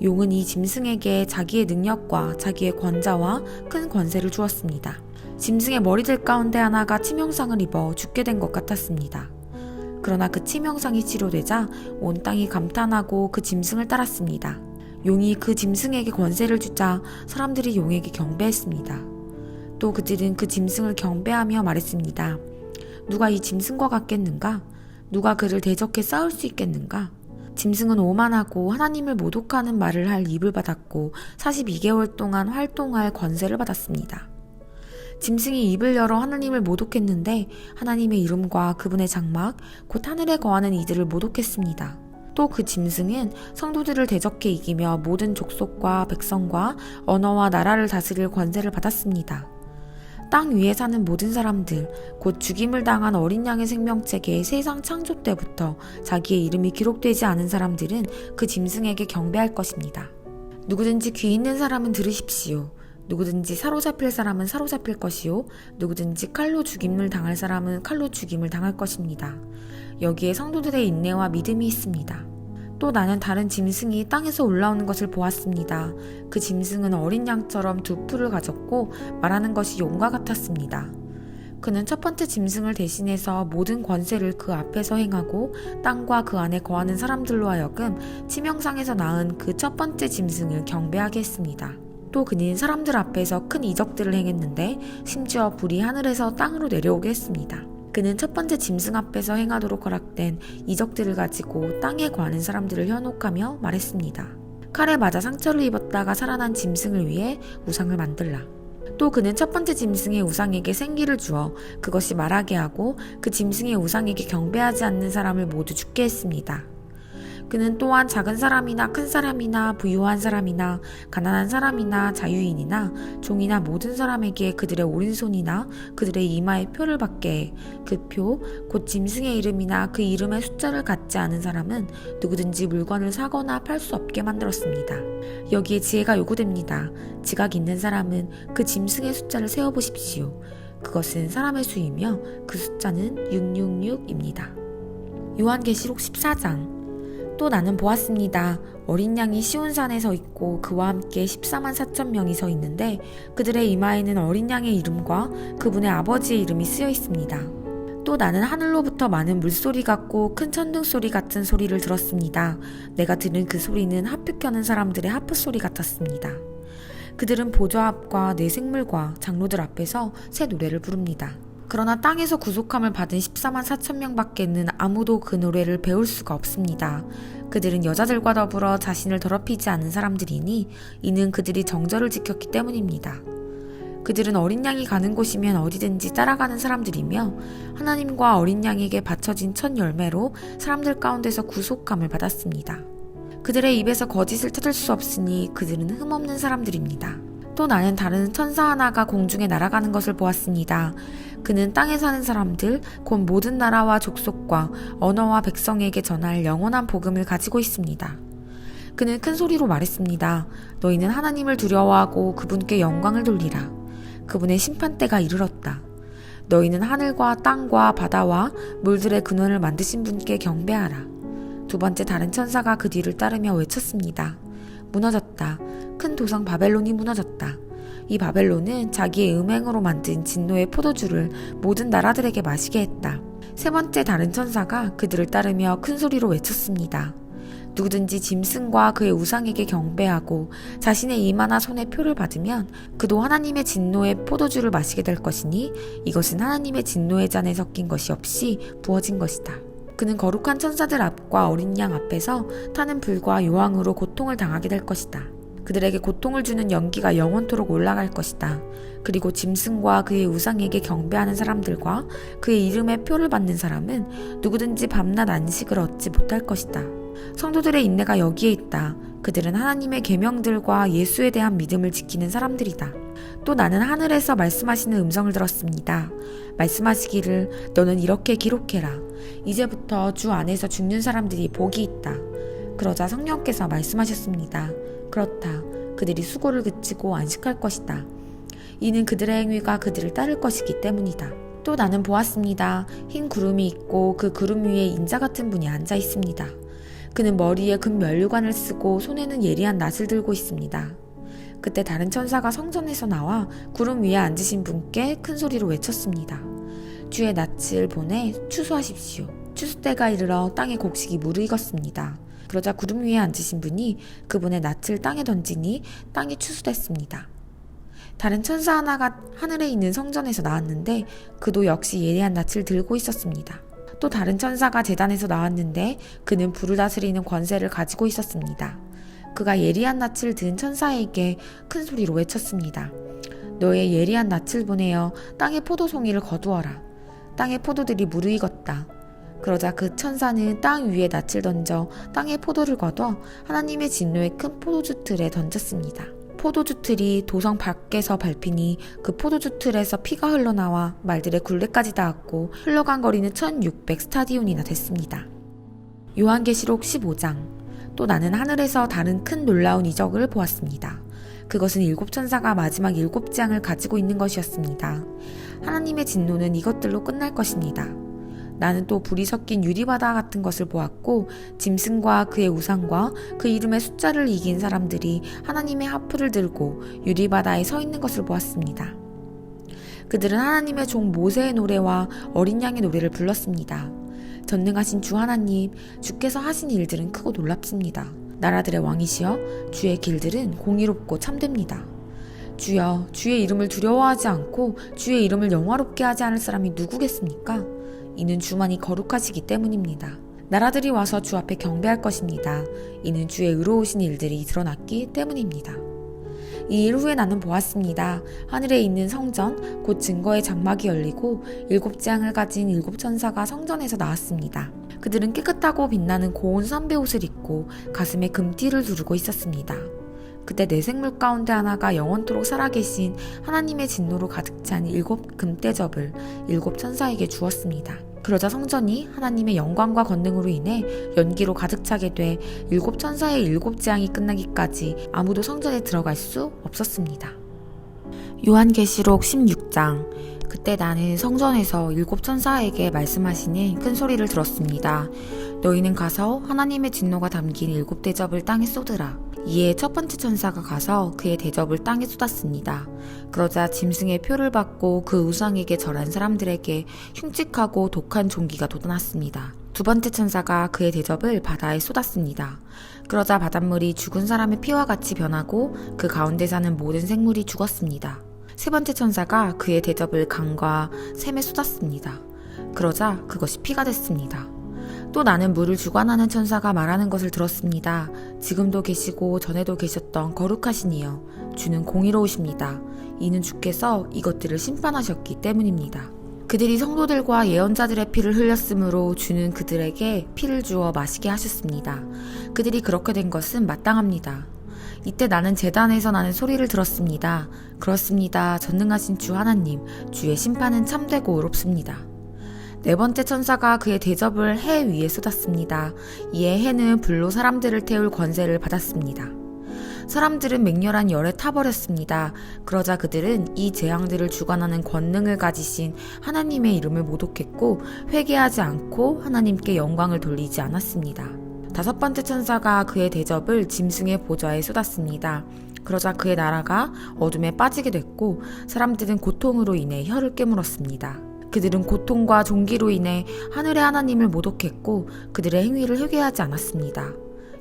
용은 이 짐승에게 자기의 능력과 자기의 권자와 큰 권세를 주었습니다. 짐승의 머리들 가운데 하나가 치명상을 입어 죽게 된 것 같았습니다. 그러나 그 치명상이 치료되자 온 땅이 감탄하고 그 짐승을 따랐습니다. 용이 그 짐승에게 권세를 주자 사람들이 용에게 경배했습니다. 또 그들은 그 짐승을 경배하며 말했습니다. 누가 이 짐승과 같겠는가? 누가 그를 대적해 싸울 수 있겠는가? 짐승은 오만하고 하나님을 모독하는 말을 할 입을 받았고 42개월 동안 활동할 권세를 받았습니다. 짐승이 입을 열어 하나님을 모독했는데 하나님의 이름과 그분의 장막, 곧 하늘에 거하는 이들을 모독했습니다. 또 그 짐승은 성도들을 대적해 이기며 모든 족속과 백성과 언어와 나라를 다스릴 권세를 받았습니다. 땅 위에 사는 모든 사람들, 곧 죽임을 당한 어린 양의 생명책에 세상 창조 때부터 자기의 이름이 기록되지 않은 사람들은 그 짐승에게 경배할 것입니다. 누구든지 귀 있는 사람은 들으십시오. 누구든지 사로잡힐 사람은 사로잡힐 것이요 누구든지 칼로 죽임을 당할 사람은 칼로 죽임을 당할 것입니다. 여기에 성도들의 인내와 믿음이 있습니다. 또 나는 다른 짐승이 땅에서 올라오는 것을 보았습니다. 그 짐승은 어린 양처럼 2뿔을 가졌고 말하는 것이 용과 같았습니다. 그는 첫 번째 짐승을 대신해서 모든 권세를 그 앞에서 행하고 땅과 그 안에 거하는 사람들로 하여금 치명상에서 낳은 그 첫 번째 짐승을 경배하게 했습니다. 또 그는 사람들 앞에서 큰 이적들을 행했는데 심지어 불이 하늘에서 땅으로 내려오게 했습니다. 그는 첫 번째 짐승 앞에서 행하도록 허락된 이적들을 가지고 땅에 거하는 사람들을 현혹하며 말했습니다. 칼에 맞아 상처를 입었다가 살아난 짐승을 위해 우상을 만들라. 또 그는 첫 번째 짐승의 우상에게 생기를 주어 그것이 말하게 하고 그 짐승의 우상에게 경배하지 않는 사람을 모두 죽게 했습니다. 그는 또한 작은 사람이나 큰 사람이나 부유한 사람이나 가난한 사람이나 자유인이나 종이나 모든 사람에게 그들의 오른손이나 그들의 이마에 표를 받게 해 그 표, 곧 짐승의 이름이나 그 이름의 숫자를 갖지 않은 사람은 누구든지 물건을 사거나 팔 수 없게 만들었습니다. 여기에 지혜가 요구됩니다. 지각 있는 사람은 그 짐승의 숫자를 세어보십시오. 그것은 사람의 수이며 그 숫자는 666입니다. 요한계시록 14장. 또 나는 보았습니다. 어린 양이 시온산에 서 있고 그와 함께 14만 4천 명이 서 있는데 그들의 이마에는 어린 양의 이름과 그분의 아버지의 이름이 쓰여 있습니다. 또 나는 하늘로부터 많은 물소리 같고 큰 천둥 소리 같은 소리를 들었습니다. 내가 들은 그 소리는 하프 켜는 사람들의 하프 소리 같았습니다. 그들은 보좌 앞과 네 생물과 장로들 앞에서 새 노래를 부릅니다. 그러나 땅에서 구속함을 받은 14만 4천 명밖에는 아무도 그 노래를 배울 수가 없습니다. 그들은 여자들과 더불어 자신을 더럽히지 않은 사람들이니 이는 그들이 정절을 지켰기 때문입니다. 그들은 어린 양이 가는 곳이면 어디든지 따라가는 사람들이며 하나님과 어린 양에게 바쳐진 첫 열매로 사람들 가운데서 구속함을 받았습니다. 그들의 입에서 거짓을 찾을 수 없으니 그들은 흠없는 사람들입니다. 또 나는 다른 천사 하나가 공중에 날아가는 것을 보았습니다. 그는 땅에 사는 사람들, 곧 모든 나라와 족속과 언어와 백성에게 전할 영원한 복음을 가지고 있습니다. 그는 큰 소리로 말했습니다. 너희는 하나님을 두려워하고 그분께 영광을 돌리라. 그분의 심판때가 이르렀다. 너희는 하늘과 땅과 바다와 물들의 근원을 만드신 분께 경배하라. 두 번째 다른 천사가 그 뒤를 따르며 외쳤습니다. 무너졌다. 큰 도성 바벨론이 무너졌다. 이 바벨론은 자기의 음행으로 만든 진노의 포도주를 모든 나라들에게 마시게 했다. 세 번째 다른 천사가 그들을 따르며 큰 소리로 외쳤습니다. 누구든지 짐승과 그의 우상에게 경배하고 자신의 이마나 손에 표를 받으면 그도 하나님의 진노의 포도주를 마시게 될 것이니 이것은 하나님의 진노의 잔에 섞인 것이 없이 부어진 것이다. 그는 거룩한 천사들 앞과 어린 양 앞에서 타는 불과 요항으로 고통을 당하게 될 것이다. 그들에게 고통을 주는 연기가 영원토록 올라갈 것이다. 그리고 짐승과 그의 우상에게 경배하는 사람들과 그의 이름의 표를 받는 사람은 누구든지 밤낮 안식을 얻지 못할 것이다. 성도들의 인내가 여기에 있다. 그들은 하나님의 계명들과 예수에 대한 믿음을 지키는 사람들이다. 또 나는 하늘에서 말씀하시는 음성을 들었습니다. 말씀하시기를 너는 이렇게 기록해라. 이제부터 주 안에서 죽는 사람들이 복이 있다. 그러자 성령께서 말씀하셨습니다. 그렇다. 그들이 수고를 그치고 안식할 것이다. 이는 그들의 행위가 그들을 따를 것이기 때문이다. 또 나는 보았습니다. 흰 구름이 있고 그 구름 위에 인자 같은 분이 앉아 있습니다. 그는 머리에 금 면류관을 쓰고 손에는 예리한 낫을 들고 있습니다. 그때 다른 천사가 성전에서 나와 구름 위에 앉으신 분께 큰 소리로 외쳤습니다. 주의 낯을 보내 추수하십시오. 추수 때가 이르러 땅의 곡식이 무르익었습니다. 그러자 구름 위에 앉으신 분이 그분의 낯을 땅에 던지니 땅이 추수됐습니다. 다른 천사 하나가 하늘에 있는 성전에서 나왔는데 그도 역시 예리한 낯을 들고 있었습니다. 또 다른 천사가 제단에서 나왔는데 그는 불을 다스리는 권세를 가지고 있었습니다. 그가 예리한 낯을 든 천사에게 큰 소리로 외쳤습니다. 너의 예리한 낯을 보내어 땅의 포도송이를 거두어라. 땅의 포도들이 무르익었다. 그러자 그 천사는 땅 위에 낯을 던져 땅의 포도를 거둬 하나님의 진노의 큰 포도주 틀에 던졌습니다. 포도주 틀이 도성 밖에서 밟히니 그 포도주 틀에서 피가 흘러나와 말들의 굴레까지 닿았고 흘러간 거리는 1600 스타디온이나 됐습니다. 요한계시록 15장. 또 나는 하늘에서 다른 큰 놀라운 이적을 보았습니다. 그것은 7천사가 마지막 7장을 가지고 있는 것이었습니다. 하나님의 진노는 이것들로 끝날 것입니다. 나는 또 불이 섞인 유리바다 같은 것을 보았고 짐승과 그의 우상과 그 이름의 숫자를 이긴 사람들이 하나님의 하프를 들고 유리바다에 서 있는 것을 보았습니다. 그들은 하나님의 종 모세의 노래와 어린 양의 노래를 불렀습니다. 전능하신 주 하나님, 주께서 하신 일들은 크고 놀랍습니다. 나라들의 왕이시여, 주의 길들은 공의롭고 참됩니다. 주여, 주의 이름을 두려워하지 않고 주의 이름을 영화롭게 하지 않을 사람이 누구겠습니까? 이는 주만이 거룩하시기 때문입니다. 나라들이 와서 주 앞에 경배할 것입니다. 이는 주의 의로우신 일들이 드러났기 때문입니다. 이 일 후에 나는 보았습니다. 하늘에 있는 성전, 곧 증거의 장막이 열리고 7재앙을 가진 7천사가 성전에서 나왔습니다. 그들은 깨끗하고 빛나는 고운 선배 옷을 입고 가슴에 금띠를 두르고 있었습니다. 그때 네 생물 가운데 하나가 영원토록 살아계신 하나님의 진노로 가득 찬 7금대접을 7천사에게 주었습니다. 그러자 성전이 하나님의 영광과 권능으로 인해 연기로 가득 차게 돼 7천사의 7재앙이 끝나기까지 아무도 성전에 들어갈 수 없었습니다. 요한계시록 16장. 그때 나는 성전에서 7천사에게 말씀하시는 큰 소리를 들었습니다. 너희는 가서 하나님의 진노가 담긴 7대접을 땅에 쏟으라. 이에 첫 번째 천사가 가서 그의 대접을 땅에 쏟았습니다. 그러자 짐승의 표를 받고 그 우상에게 절한 사람들에게 흉측하고 독한 종기가 돋아났습니다. 두 번째 천사가 그의 대접을 바다에 쏟았습니다. 그러자 바닷물이 죽은 사람의 피와 같이 변하고 그 가운데 사는 모든 생물이 죽었습니다. 세 번째 천사가 그의 대접을 강과 샘에 쏟았습니다. 그러자 그것이 피가 됐습니다. 또 나는 물을 주관하는 천사가 말하는 것을 들었습니다. 지금도 계시고 전에도 계셨던 거룩하신 이여, 주는 공의로우십니다. 이는 주께서 이것들을 심판하셨기 때문입니다. 그들이 성도들과 예언자들의 피를 흘렸으므로 주는 그들에게 피를 주어 마시게 하셨습니다. 그들이 그렇게 된 것은 마땅합니다. 이때 나는 제단에서 나는 소리를 들었습니다. 그렇습니다. 전능하신 주 하나님, 주의 심판은 참되고 의롭습니다. 네 번째 천사가 그의 대접을 해 위에 쏟았습니다. 이에 해는 불로 사람들을 태울 권세를 받았습니다. 사람들은 맹렬한 열에 타버렸습니다. 그러자 그들은 이 재앙들을 주관하는 권능을 가지신 하나님의 이름을 모독했고 회개하지 않고 하나님께 영광을 돌리지 않았습니다. 다섯 번째 천사가 그의 대접을 짐승의 보좌에 쏟았습니다. 그러자 그의 나라가 어둠에 빠지게 됐고 사람들은 고통으로 인해 혀를 깨물었습니다. 그들은 고통과 종기로 인해 하늘의 하나님을 모독했고 그들의 행위를 회개하지 않았습니다.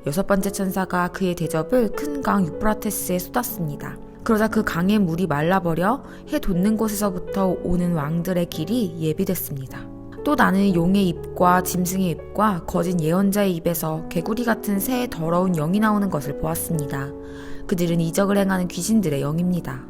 여섯 번째 천사가 그의 대접을 큰 강 유프라테스에 쏟았습니다. 그러자 그 강의 물이 말라버려 해 돋는 곳에서부터 오는 왕들의 길이 예비됐습니다. 또 나는 용의 입과 짐승의 입과 거짓 예언자의 입에서 개구리 같은 새의 더러운 영이 나오는 것을 보았습니다. 그들은 이적을 행하는 귀신들의 영입니다.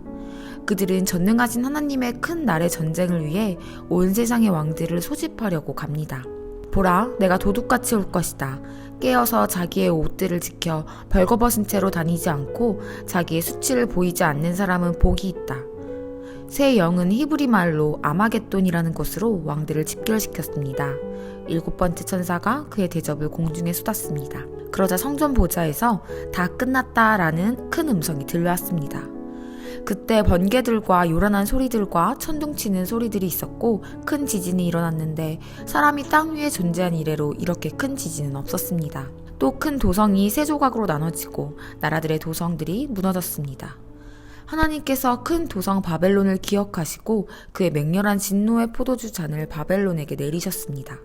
그들은 전능하신 하나님의 큰 날의 전쟁을 위해 온 세상의 왕들을 소집하려고 갑니다. 보라, 내가 도둑같이 올 것이다. 깨어서 자기의 옷들을 지켜 벌거벗은 채로 다니지 않고 자기의 수치를 보이지 않는 사람은 복이 있다. 새 영은 히브리 말로 아마겟돈이라는 곳으로 왕들을 집결시켰습니다. 일곱 번째 천사가 그의 대접을 공중에 쏟았습니다. 그러자 성전 보좌에서 다 끝났다라는 큰 음성이 들려왔습니다. 그때 번개들과 요란한 소리들과 천둥치는 소리들이 있었고 큰 지진이 일어났는데 사람이 땅 위에 존재한 이래로 이렇게 큰 지진은 없었습니다. 또 큰 도성이 세 조각으로 나눠지고 나라들의 도성들이 무너졌습니다. 하나님께서 큰 도성 바벨론을 기억하시고 그의 맹렬한 진노의 포도주 잔을 바벨론에게 내리셨습니다.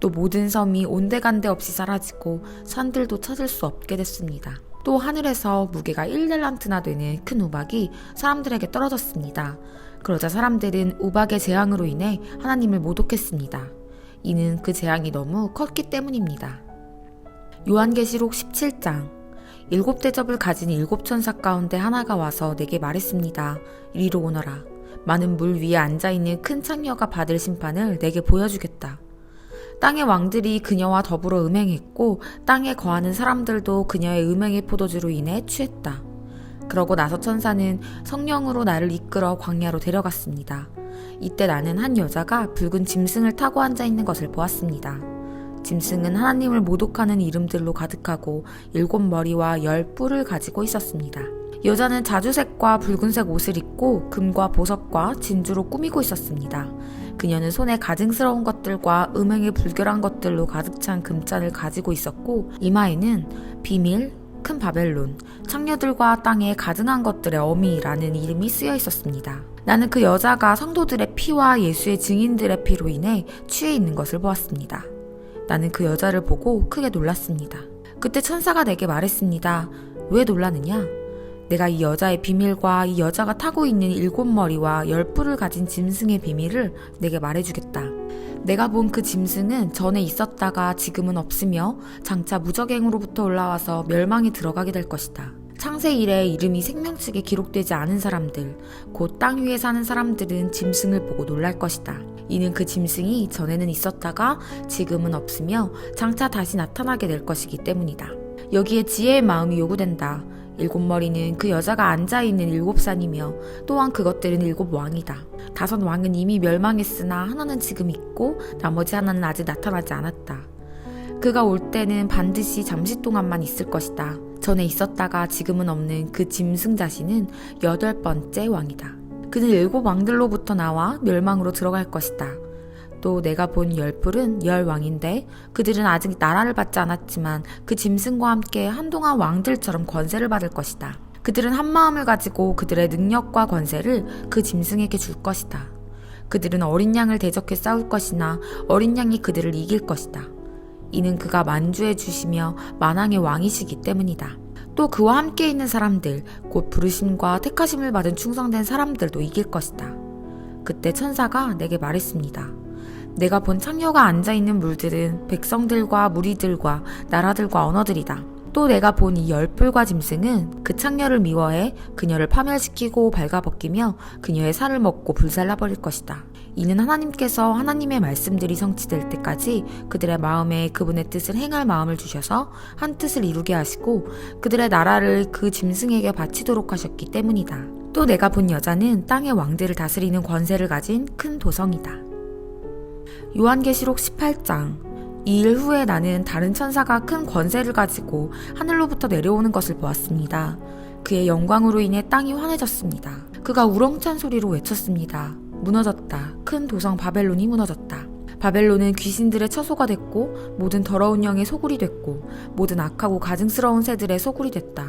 또 모든 섬이 온데간데 없이 사라지고 산들도 찾을 수 없게 됐습니다. 또 하늘에서 무게가 1델란트나 되는 큰 우박이 사람들에게 떨어졌습니다. 그러자 사람들은 우박의 재앙으로 인해 하나님을 모독했습니다. 이는 그 재앙이 너무 컸기 때문입니다. 요한계시록 17장. 7대접을 가진 7천사 가운데 하나가 와서 내게 말했습니다. 이리로 오너라. 많은 물 위에 앉아있는 큰 창녀가 받을 심판을 내게 보여주겠다. 땅의 왕들이 그녀와 더불어 음행했고 땅에 거하는 사람들도 그녀의 음행의 포도주로 인해 취했다. 그러고 나서 천사는 성령으로 나를 이끌어 광야로 데려갔습니다. 이때 나는 한 여자가 붉은 짐승을 타고 앉아있는 것을 보았습니다. 짐승은 하나님을 모독하는 이름들로 가득하고 7머리와 10뿔을 가지고 있었습니다. 여자는 자주색과 붉은색 옷을 입고 금과 보석과 진주로 꾸미고 있었습니다. 그녀는 손에 가증스러운 것들과 음행에 불결한 것들로 가득 찬 금잔을 가지고 있었고 이마에는 비밀, 큰 바벨론, 창녀들과 땅에 가증한 것들의 어미라는 이름이 쓰여 있었습니다. 나는 그 여자가 성도들의 피와 예수의 증인들의 피로 인해 취해 있는 것을 보았습니다. 나는 그 여자를 보고 크게 놀랐습니다. 그때 천사가 내게 말했습니다. 왜 놀라느냐? 내가 이 여자의 비밀과 이 여자가 타고 있는 7머리와 10뿔을 가진 짐승의 비밀을 내게 말해주겠다. 내가 본 그 짐승은 전에 있었다가 지금은 없으며 장차 무적행으로부터 올라와서 멸망에 들어가게 될 것이다. 창세 이래 이름이 생명책에 기록되지 않은 사람들, 곧 땅 위에 사는 사람들은 짐승을 보고 놀랄 것이다. 이는 그 짐승이 전에는 있었다가 지금은 없으며 장차 다시 나타나게 될 것이기 때문이다. 여기에 지혜의 마음이 요구된다. 7머리는 그 여자가 앉아있는 7산이며 또한 그것들은 7왕이다. 5왕은 이미 멸망했으나 하나는 지금 있고 나머지 하나는 아직 나타나지 않았다. 그가 올 때는 반드시 잠시 동안만 있을 것이다. 전에 있었다가 지금은 없는 그 짐승 자신은 8번째 왕이다. 그는 7왕들로부터 나와 멸망으로 들어갈 것이다. 또 내가 본 10뿔은 10왕인데 그들은 아직 나라를 받지 않았지만 그 짐승과 함께 한동안 왕들처럼 권세를 받을 것이다. 그들은 한 마음을 가지고 그들의 능력과 권세를 그 짐승에게 줄 것이다. 그들은 어린 양을 대적해 싸울 것이나 어린 양이 그들을 이길 것이다. 이는 그가 만주해 주시며 만왕의 왕이시기 때문이다. 또 그와 함께 있는 사람들, 곧 부르심과 택하심을 받은 충성된 사람들도 이길 것이다. 그때 천사가 내게 말했습니다. 내가 본 창녀가 앉아있는 물들은 백성들과 무리들과 나라들과 언어들이다. 또 내가 본 이 10뿔과 짐승은 그 창녀를 미워해 그녀를 파멸시키고 발가벗기며 그녀의 살을 먹고 불살라버릴 것이다. 이는 하나님께서 하나님의 말씀들이 성취될 때까지 그들의 마음에 그분의 뜻을 행할 마음을 주셔서 한 뜻을 이루게 하시고 그들의 나라를 그 짐승에게 바치도록 하셨기 때문이다. 또 내가 본 여자는 땅의 왕들을 다스리는 권세를 가진 큰 도성이다. 요한계시록 18장. 이 일 후에 나는 다른 천사가 큰 권세를 가지고 하늘로부터 내려오는 것을 보았습니다. 그의 영광으로 인해 땅이 환해졌습니다. 그가 우렁찬 소리로 외쳤습니다. 무너졌다. 큰 도성 바벨론이 무너졌다. 바벨론은 귀신들의 처소가 됐고 모든 더러운 영의 소굴이 됐고 모든 악하고 가증스러운 새들의 소굴이 됐다.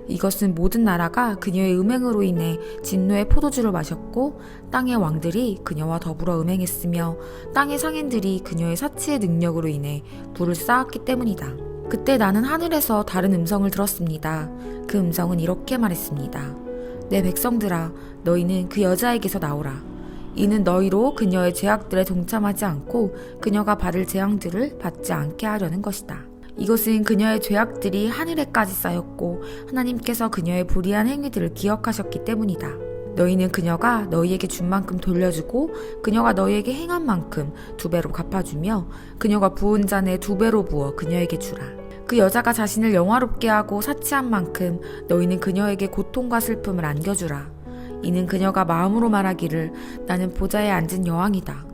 이것은 모든 나라가 그녀의 음행으로 인해 진노의 포도주를 마셨고 땅의 왕들이 그녀와 더불어 음행했으며 땅의 상인들이 그녀의 사치의 능력으로 인해 불을 쌓았기 때문이다. 그때 나는 하늘에서 다른 음성을 들었습니다. 그 음성은 이렇게 말했습니다. 내 백성들아, 너희는 그 여자에게서 나오라. 이는 너희로 그녀의 죄악들에 동참하지 않고 그녀가 받을 재앙들을 받지 않게 하려는 것이다. 이것은 그녀의 죄악들이 하늘에까지 쌓였고 하나님께서 그녀의 불의한 행위들을 기억하셨기 때문이다. 너희는 그녀가 너희에게 준 만큼 돌려주고 그녀가 너희에게 행한 만큼 2배로 갚아주며 그녀가 부은 잔에 2배로 부어 그녀에게 주라. 그 여자가 자신을 영화롭게 하고 사치한 만큼 너희는 그녀에게 고통과 슬픔을 안겨주라. 이는 그녀가 마음으로 말하기를 나는 보좌에 앉은 여왕이다.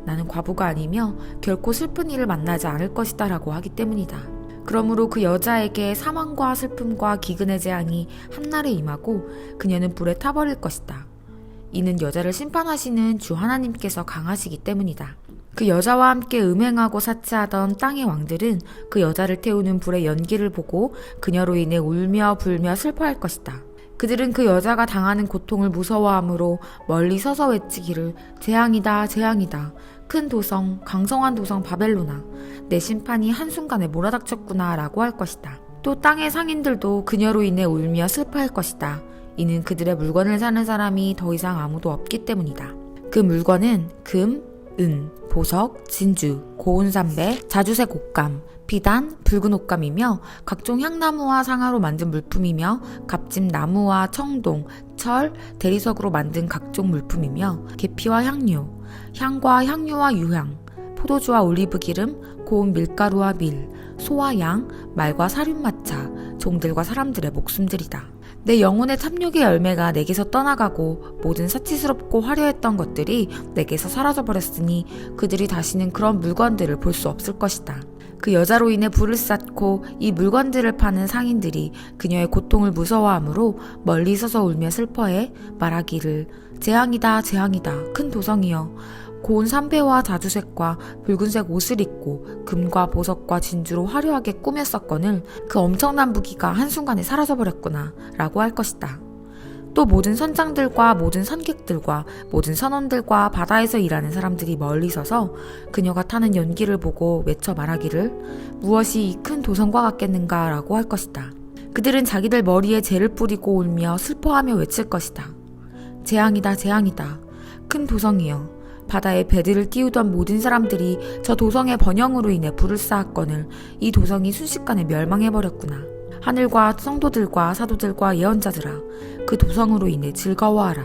나는 과부가 아니며 결코 슬픈 일을 만나지 않을 것이다 라고 하기 때문이다. 그러므로 그 여자에게 사망과 슬픔과 기근의 재앙이 한날에 임하고 그녀는 불에 타버릴 것이다. 이는 여자를 심판하시는 주 하나님께서 강하시기 때문이다. 그 여자와 함께 음행하고 사치하던 땅의 왕들은 그 여자를 태우는 불의 연기를 보고 그녀로 인해 울며 불며 슬퍼할 것이다. 그들은 그 여자가 당하는 고통을 무서워하므로 멀리 서서 외치기를 재앙이다 재앙이다. 큰 도성, 강성한 도성 바벨로나, 내 심판이 한순간에 몰아닥쳤구나 라고 할 것이다. 또 땅의 상인들도 그녀로 인해 울며 슬퍼할 것이다. 이는 그들의 물건을 사는 사람이 더 이상 아무도 없기 때문이다. 그 물건은 금, 은, 보석, 진주, 고운 삼배, 자주색 옷감, 비단, 붉은 옷감이며 각종 향나무와 상아로 만든 물품이며 값진 나무와 청동, 철, 대리석으로 만든 각종 물품이며 계피와 향료, 향과 향료와 유향, 포도주와 올리브기름, 고운 밀가루와 밀, 소와 양, 말과 사륜마차, 종들과 사람들의 목숨들이다. 내 영혼의 탐욕의 열매가 내게서 떠나가고 모든 사치스럽고 화려했던 것들이 내게서 사라져버렸으니 그들이 다시는 그런 물건들을 볼 수 없을 것이다. 그 여자로 인해 불을 쌓고 이 물건들을 파는 상인들이 그녀의 고통을 무서워하므로 멀리 서서 울며 슬퍼해 말하기를 재앙이다 재앙이다 큰 도성이여 고운 삼배와 자주색과 붉은색 옷을 입고 금과 보석과 진주로 화려하게 꾸몄었거늘 그 엄청난 무기가 한순간에 사라져버렸구나 라고 할 것이다. 또 모든 선장들과 모든 선객들과 모든 선원들과 바다에서 일하는 사람들이 멀리 서서 그녀가 타는 연기를 보고 외쳐 말하기를 무엇이 이 큰 도성과 같겠는가 라고 할 것이다. 그들은 자기들 머리에 재를 뿌리고 울며 슬퍼하며 외칠 것이다. 재앙이다 재앙이다 큰 도성이여 바다에 배들을 띄우던 모든 사람들이 저 도성의 번영으로 인해 불을 쌓았거늘 이 도성이 순식간에 멸망해버렸구나. 하늘과 성도들과 사도들과 예언자들아, 그 도성으로 인해 즐거워하라.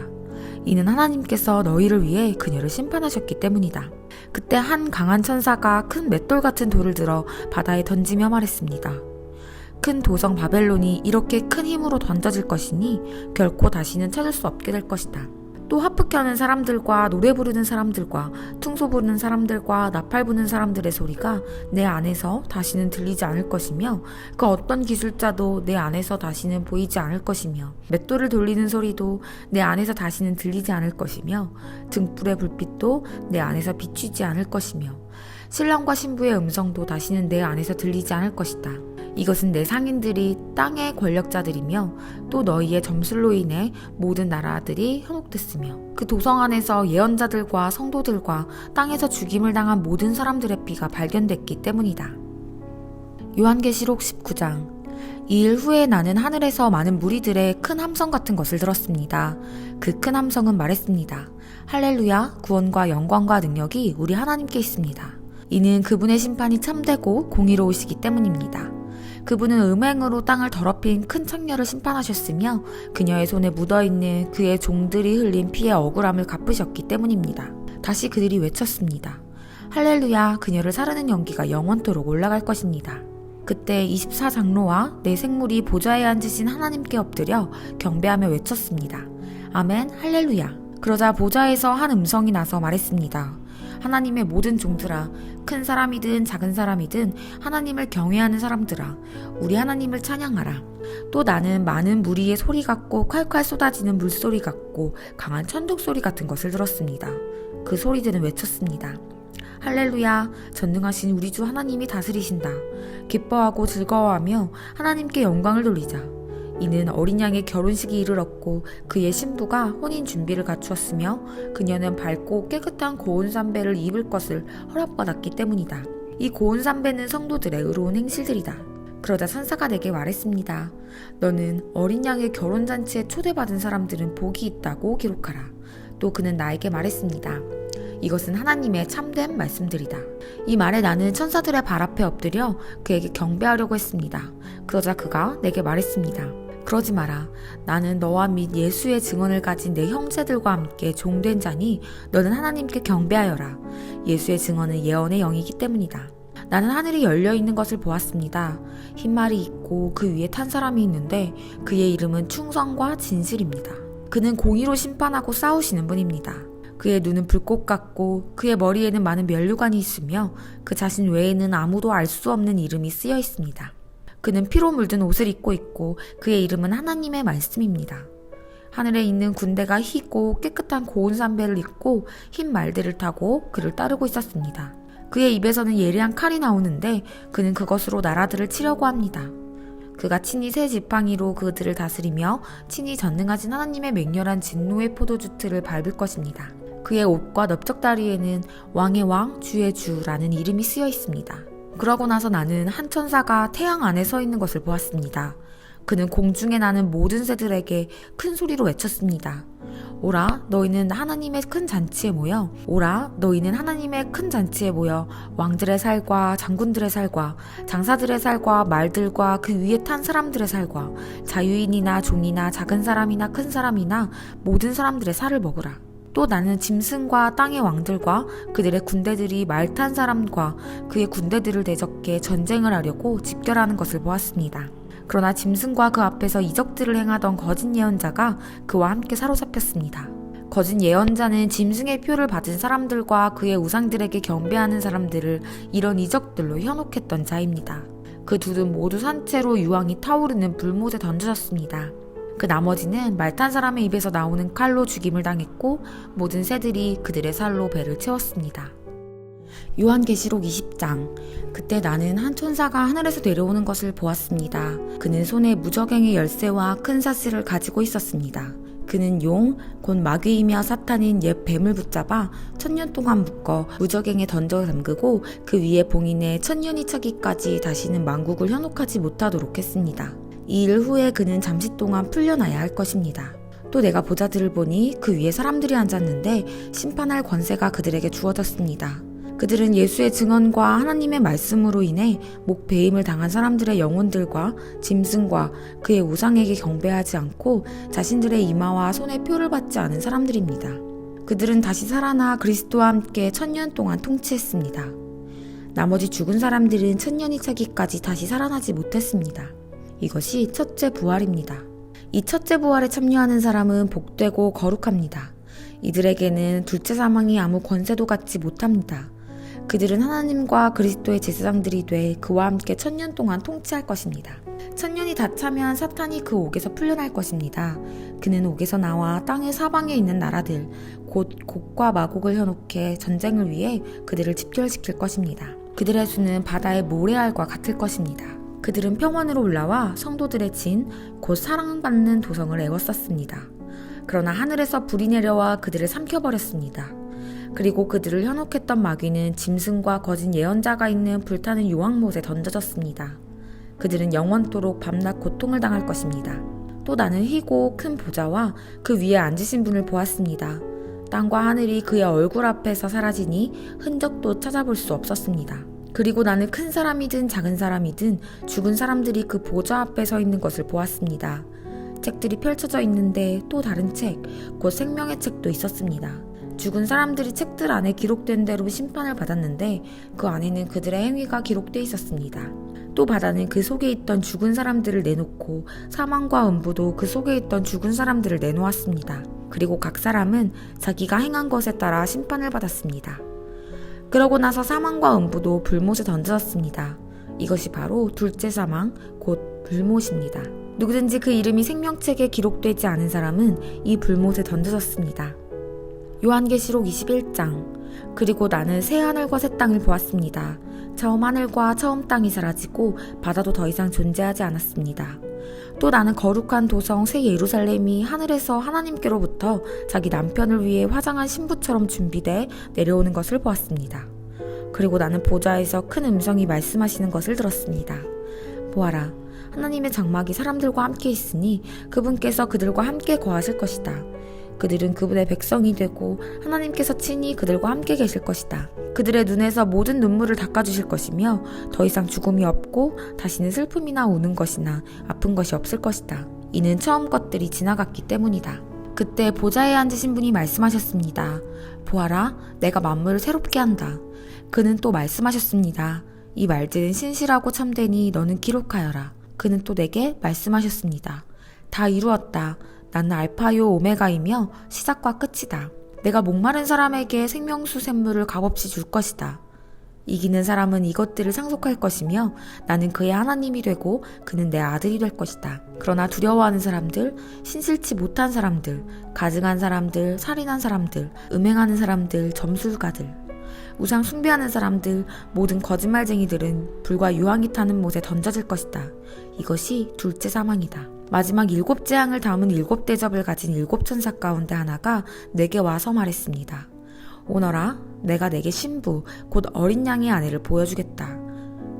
이는 하나님께서 너희를 위해 그녀를 심판하셨기 때문이다. 그때 한 강한 천사가 큰 맷돌 같은 돌을 들어 바다에 던지며 말했습니다. 큰 도성 바벨론이 이렇게 큰 힘으로 던져질 것이니 결코 다시는 찾을 수 없게 될 것이다. 또 하프 켜는 사람들과 노래 부르는 사람들과 퉁소 부르는 사람들과 나팔 부는 사람들의 소리가 내 안에서 다시는 들리지 않을 것이며 그 어떤 기술자도 내 안에서 다시는 보이지 않을 것이며 맷돌을 돌리는 소리도 내 안에서 다시는 들리지 않을 것이며 등불의 불빛도 내 안에서 비추지 않을 것이며 신랑과 신부의 음성도 다시는 내 안에서 들리지 않을 것이다. 이것은 내 상인들이 땅의 권력자들이며 또 너희의 점술로 인해 모든 나라들이 현혹됐으며 그 도성 안에서 예언자들과 성도들과 땅에서 죽임을 당한 모든 사람들의 피가 발견됐기 때문이다. 요한계시록 19장. 이 일 후에 나는 하늘에서 많은 무리들의 큰 함성 같은 것을 들었습니다. 그 큰 함성은 말했습니다. 할렐루야, 구원과 영광과 능력이 우리 하나님께 있습니다. 이는 그분의 심판이 참되고 공의로우시기 때문입니다. 그분은 음행으로 땅을 더럽힌 큰 창녀를 심판하셨으며 그녀의 손에 묻어있는 그의 종들이 흘린 피의 억울함을 갚으셨기 때문입니다. 다시 그들이 외쳤습니다. 할렐루야, 그녀를 사르는 연기가 영원토록 올라갈 것입니다. 그때 24장로와 네 생물이 보좌에 앉으신 하나님께 엎드려 경배하며 외쳤습니다. 아멘, 할렐루야. 그러자 보좌에서 한 음성이 나서 말했습니다. 하나님의 모든 종들아, 큰 사람이든 작은 사람이든 하나님을 경외하는 사람들아, 우리 하나님을 찬양하라. 또 나는 많은 무리의 소리 같고 콸콸 쏟아지는 물소리 같고 강한 천둥 소리 같은 것을 들었습니다. 그 소리들은 외쳤습니다. 할렐루야, 전능하신 우리 주 하나님이 다스리신다. 기뻐하고 즐거워하며 하나님께 영광을 돌리자. 이는 어린 양의 결혼식이 이르렀고 그의 신부가 혼인 준비를 갖추었으며 그녀는 밝고 깨끗한 고운 삼배를 입을 것을 허락받았기 때문이다. 이 고운 삼배는 성도들의 의로운 행실들이다. 그러자 천사가 내게 말했습니다. 너는 어린 양의 결혼잔치에 초대받은 사람들은 복이 있다고 기록하라. 또 그는 나에게 말했습니다. 이것은 하나님의 참된 말씀들이다. 이 말에 나는 천사들의 발 앞에 엎드려 그에게 경배하려고 했습니다. 그러자 그가 내게 말했습니다. 그러지 마라. 나는 너와 및 예수의 증언을 가진 내 형제들과 함께 종된 자니 너는 하나님께 경배하여라. 예수의 증언은 예언의 영이기 때문이다. 나는 하늘이 열려있는 것을 보았습니다. 흰 말이 있고 그 위에 탄 사람이 있는데 그의 이름은 충성과 진실입니다. 그는 공의로 심판하고 싸우시는 분입니다. 그의 눈은 불꽃 같고 그의 머리에는 많은 면류관이 있으며 그 자신 외에는 아무도 알 수 없는 이름이 쓰여 있습니다. 그는 피로 물든 옷을 입고 있고 그의 이름은 하나님의 말씀입니다. 하늘에 있는 군대가 희고 깨끗한 고운 삼배를 입고 흰 말들을 타고 그를 따르고 있었습니다. 그의 입에서는 예리한 칼이 나오는데 그는 그것으로 나라들을 치려고 합니다. 그가 친히 새 지팡이로 그들을 다스리며 친히 전능하신 하나님의 맹렬한 진노의 포도주 틀을 밟을 것입니다. 그의 옷과 넓적다리에는 왕의 왕, 주의 주라는 이름이 쓰여 있습니다. 그러고 나서 나는 한 천사가 태양 안에 서 있는 것을 보았습니다. 그는 공중에 나는 모든 새들에게 큰 소리로 외쳤습니다. 오라, 너희는 하나님의 큰 잔치에 모여. 오라, 너희는 하나님의 큰 잔치에 모여 왕들의 살과 장군들의 살과 장사들의 살과 말들과 그 위에 탄 사람들의 살과 자유인이나 종이나 작은 사람이나 큰 사람이나 모든 사람들의 살을 먹으라. 또 나는 짐승과 땅의 왕들과 그들의 군대들이 말 탄 사람과 그의 군대들을 대적해 전쟁을 하려고 집결하는 것을 보았습니다. 그러나 짐승과 그 앞에서 이적들을 행하던 거짓 예언자가 그와 함께 사로잡혔습니다. 거짓 예언자는 짐승의 표를 받은 사람들과 그의 우상들에게 경배하는 사람들을 이런 이적들로 현혹했던 자입니다. 그 둘은 모두 산채로 유황이 타오르는 불못에 던져졌습니다. 그 나머지는 말 탄 사람의 입에서 나오는 칼로 죽임을 당했고 모든 새들이 그들의 살로 배를 채웠습니다. 요한계시록 20장. 그때 나는 한 천사가 하늘에서 내려오는 것을 보았습니다. 그는 손에 무저갱의 열쇠와 큰 사슬을 가지고 있었습니다. 그는 용, 곧 마귀이며 사탄인 옛 뱀을 붙잡아 1000년 동안 묶어 무저갱에 던져 잠그고 그 위에 봉인해 1000년이 차기까지 다시는 만국을 현혹하지 못하도록 했습니다. 이 일 후에 그는 잠시 동안 풀려나야 할 것입니다. 또 내가 보자들을 보니 그 위에 사람들이 앉았는데 심판할 권세가 그들에게 주어졌습니다. 그들은 예수의 증언과 하나님의 말씀으로 인해 목배임을 당한 사람들의 영혼들과 짐승과 그의 우상에게 경배하지 않고 자신들의 이마와 손에 표를 받지 않은 사람들입니다. 그들은 다시 살아나 그리스도와 함께 1000년 동안 통치했습니다. 나머지 죽은 사람들은 1000년이 차기까지 다시 살아나지 못했습니다. 이것이 첫째 부활입니다. 이 첫째 부활에 참여하는 사람은 복되고 거룩합니다. 이들에게는 둘째 사망이 아무 권세도 갖지 못합니다. 그들은 하나님과 그리스도의 제사장들이 돼 그와 함께 1000년 동안 통치할 것입니다. 1000년이 다 차면 사탄이 그 옥에서 풀려날 것입니다. 그는 옥에서 나와 땅의 사방에 있는 나라들, 곧 곡과 마곡을 현혹해 전쟁을 위해 그들을 집결시킬 것입니다. 그들의 수는 바다의 모래알과 같을 것입니다. 그들은 평원으로 올라와 성도들의 진, 곧 사랑받는 도성을 에워쌌습니다. 그러나 하늘에서 불이 내려와 그들을 삼켜버렸습니다. 그리고 그들을 현혹했던 마귀는 짐승과 거짓 예언자가 있는 불타는 유황못에 던져졌습니다. 그들은 영원토록 밤낮 고통을 당할 것입니다. 또 나는 희고 큰 보좌와 그 위에 앉으신 분을 보았습니다. 땅과 하늘이 그의 얼굴 앞에서 사라지니 흔적도 찾아볼 수 없었습니다. 그리고 나는 큰 사람이든 작은 사람이든 죽은 사람들이 그 보좌 앞에 서 있는 것을 보았습니다. 책들이 펼쳐져 있는데 또 다른 책, 곧 생명의 책도 있었습니다. 죽은 사람들이 책들 안에 기록된 대로 심판을 받았는데 그 안에는 그들의 행위가 기록되어 있었습니다. 또 바다는 그 속에 있던 죽은 사람들을 내놓고 사망과 음부도 그 속에 있던 죽은 사람들을 내놓았습니다. 그리고 각 사람은 자기가 행한 것에 따라 심판을 받았습니다. 그러고 나서 사망과 음부도 불못에 던져졌습니다. 이것이 바로 둘째 사망, 곧 불못입니다. 누구든지 그 이름이 생명책에 기록되지 않은 사람은 이 불못에 던져졌습니다. 요한계시록 21장. 그리고 나는 새 하늘과 새 땅을 보았습니다. 처음 하늘과 처음 땅이 사라지고 바다도 더 이상 존재하지 않았습니다. 또 나는 거룩한 도성 새 예루살렘이 하늘에서 하나님께로부터 자기 남편을 위해 화장한 신부처럼 준비돼 내려오는 것을 보았습니다. 그리고 나는 보좌에서 큰 음성이 말씀하시는 것을 들었습니다. 보아라, 하나님의 장막이 사람들과 함께 있으니 그분께서 그들과 함께 거하실 것이다. 그들은 그분의 백성이 되고 하나님께서 친히 그들과 함께 계실 것이다. 그들의 눈에서 모든 눈물을 닦아주실 것이며 더 이상 죽음이 없고 다시는 슬픔이나 우는 것이나 아픈 것이 없을 것이다. 이는 처음 것들이 지나갔기 때문이다. 그때 보좌에 앉으신 분이 말씀하셨습니다. 보아라, 내가 만물을 새롭게 한다. 그는 또 말씀하셨습니다. 이 말들은 신실하고 참되니 너는 기록하여라. 그는 또 내게 말씀하셨습니다. 다 이루었다. 나는 알파요 오메가이며 시작과 끝이다. 내가 목마른 사람에게 생명수 샘물을 값없이 줄 것이다. 이기는 사람은 이것들을 상속할 것이며 나는 그의 하나님이 되고 그는 내 아들이 될 것이다. 그러나 두려워하는 사람들, 신실치 못한 사람들, 가증한 사람들, 살인한 사람들, 음행하는 사람들, 점술가들, 우상 숭배하는 사람들, 모든 거짓말쟁이들은 불과 유황이 타는 못에 던져질 것이다. 이것이 둘째 사망이다. 마지막 7재앙을 담은 7대접을 가진 7천사 가운데 하나가 내게 와서 말했습니다. 오너라, 내가 내게 신부, 곧 어린 양의 아내를 보여주겠다.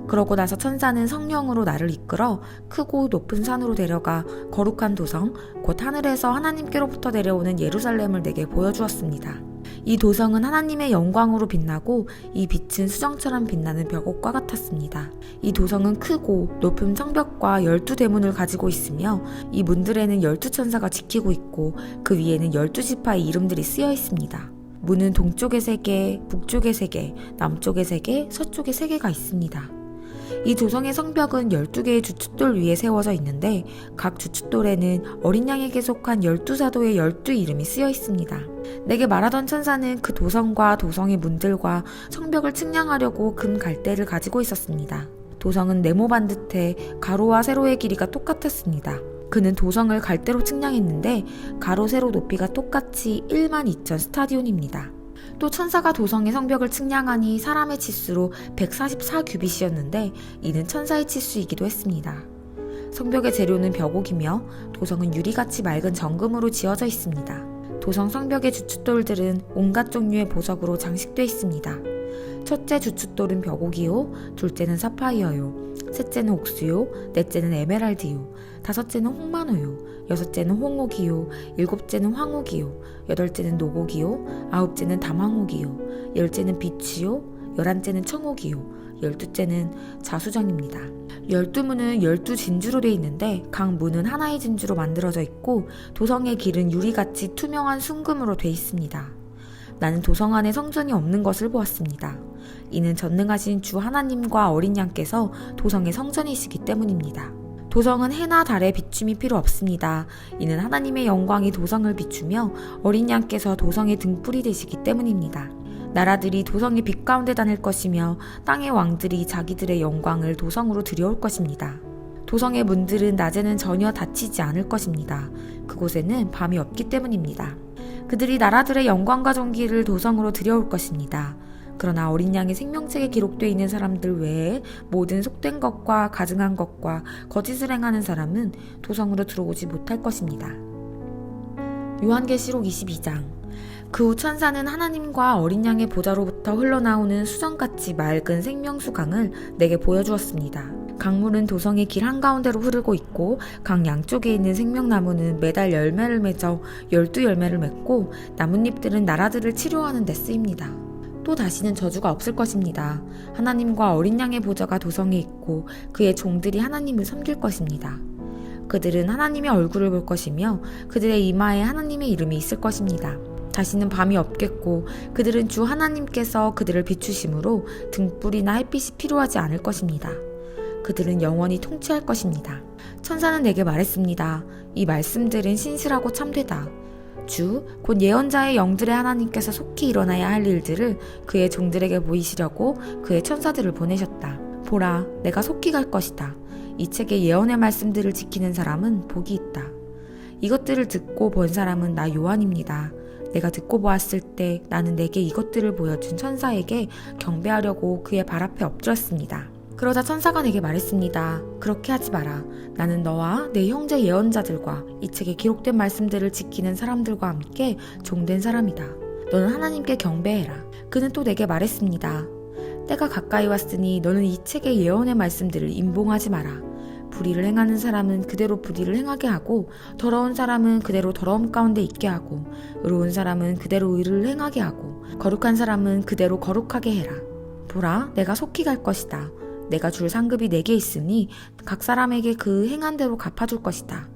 그러고 나서 천사는 성령으로 나를 이끌어 크고 높은 산으로 데려가 거룩한 도성, 곧 하늘에서 하나님께로부터 내려오는 예루살렘을 내게 보여주었습니다. 이 도성은 하나님의 영광으로 빛나고 이 빛은 수정처럼 빛나는 벽옥과 같았습니다. 이 도성은 크고 높은 성벽과 12대문을 가지고 있으며 이 문들에는 12천사가 지키고 있고 그 위에는 12지파의 이름들이 쓰여 있습니다. 문은 동쪽에 3개, 북쪽에 3개, 남쪽에 3개, 서쪽에 3개가 있습니다. 이 도성의 성벽은 12개의 주춧돌 위에 세워져 있는데 각 주춧돌에는 어린 양에게 속한 12사도의 12 이름이 쓰여 있습니다. 내게 말하던 천사는 그 도성과 도성의 문들과 성벽을 측량하려고 금 갈대를 가지고 있었습니다. 도성은 네모 반듯해 가로와 세로의 길이가 똑같았습니다. 그는 도성을 갈대로 측량했는데 가로 세로 높이가 똑같이 12,000 스타디온입니다. 또 천사가 도성의 성벽을 측량하니 사람의 치수로 144규빗이었는데 이는 천사의 치수이기도 했습니다. 성벽의 재료는 벽옥이며 도성은 유리같이 맑은 정금으로 지어져 있습니다. 도성 성벽의 주춧돌들은 온갖 종류의 보석으로 장식되어 있습니다. 첫째 주춧돌은 벽옥이요, 둘째는 사파이어요, 셋째는 옥수요, 넷째는 에메랄드요, 다섯째는 홍만호요, 여섯째는 홍옥이요, 일곱째는 황옥이요, 여덟째는 노곡이요, 아홉째는 담황옥이요, 열째는 비치요, 11째는 청옥이요 12째는 자수정입니다. 12문은 12진주로 되어 있는데 각 문은 하나의 진주로 만들어져 있고 도성의 길은 유리같이 투명한 순금으로 되어 있습니다. 나는 도성 안에 성전이 없는 것을 보았습니다. 이는 전능하신 주 하나님과 어린 양께서 도성의 성전이시기 때문입니다. 도성은 해나 달의 비춤이 필요 없습니다. 이는 하나님의 영광이 도성을 비추며 어린 양께서 도성의 등불이 되시기 때문입니다. 나라들이 도성의 빛 가운데 다닐 것이며 땅의 왕들이 자기들의 영광을 도성으로 들여올 것입니다. 도성의 문들은 낮에는 전혀 닫히지 않을 것입니다. 그곳에는 밤이 없기 때문입니다. 그들이 나라들의 영광과 존귀를 도성으로 들여올 것입니다. 그러나 어린 양의 생명책에 기록되어 있는 사람들 외에 모든 속된 것과 가증한 것과 거짓을 행하는 사람은 도성으로 들어오지 못할 것입니다. 요한계시록 22장. 그 후 천사는 하나님과 어린 양의 보좌로부터 흘러나오는 수정같이 맑은 생명수 강을 내게 보여주었습니다. 강물은 도성의 길 한가운데로 흐르고 있고 강 양쪽에 있는 생명나무는 매달 열매를 맺어 12열매를 맺고 나뭇잎들은 나라들을 치료하는 데 쓰입니다. 또 다시는 저주가 없을 것입니다. 하나님과 어린 양의 보좌가 도성에 있고 그의 종들이 하나님을 섬길 것입니다. 그들은 하나님의 얼굴을 볼 것이며 그들의 이마에 하나님의 이름이 있을 것입니다. 다시는 밤이 없겠고 그들은 주 하나님께서 그들을 비추심으로 등불이나 햇빛이 필요하지 않을 것입니다. 그들은 영원히 통치할 것입니다. 천사는 내게 말했습니다. 이 말씀들은 신실하고 참되다. 주, 곧 예언자의 영들의 하나님께서 속히 일어나야 할 일들을 그의 종들에게 보이시려고 그의 천사들을 보내셨다. 보라, 내가 속히 갈 것이다. 이 책의 예언의 말씀들을 지키는 사람은 복이 있다. 이것들을 듣고 본 사람은 나 요한입니다. 내가 듣고 보았을 때 나는 내게 이것들을 보여준 천사에게 경배하려고 그의 발 앞에 엎드렸습니다. 그러자 천사가 내게 말했습니다. 그렇게 하지 마라. 나는 너와 내 형제 예언자들과 이 책에 기록된 말씀들을 지키는 사람들과 함께 종된 사람이다. 너는 하나님께 경배해라. 그는 또 내게 말했습니다. 때가 가까이 왔으니 너는 이 책의 예언의 말씀들을 임봉하지 마라. 불의를 행하는 사람은 그대로 불의를 행하게 하고 더러운 사람은 그대로 더러움 가운데 있게 하고 의로운 사람은 그대로 의를 행하게 하고 거룩한 사람은 그대로 거룩하게 해라. 보라, 내가 속히 갈 것이다. 내가 줄 상급이 내게 있으니 각 사람에게 그 행한 대로 갚아줄 것이다.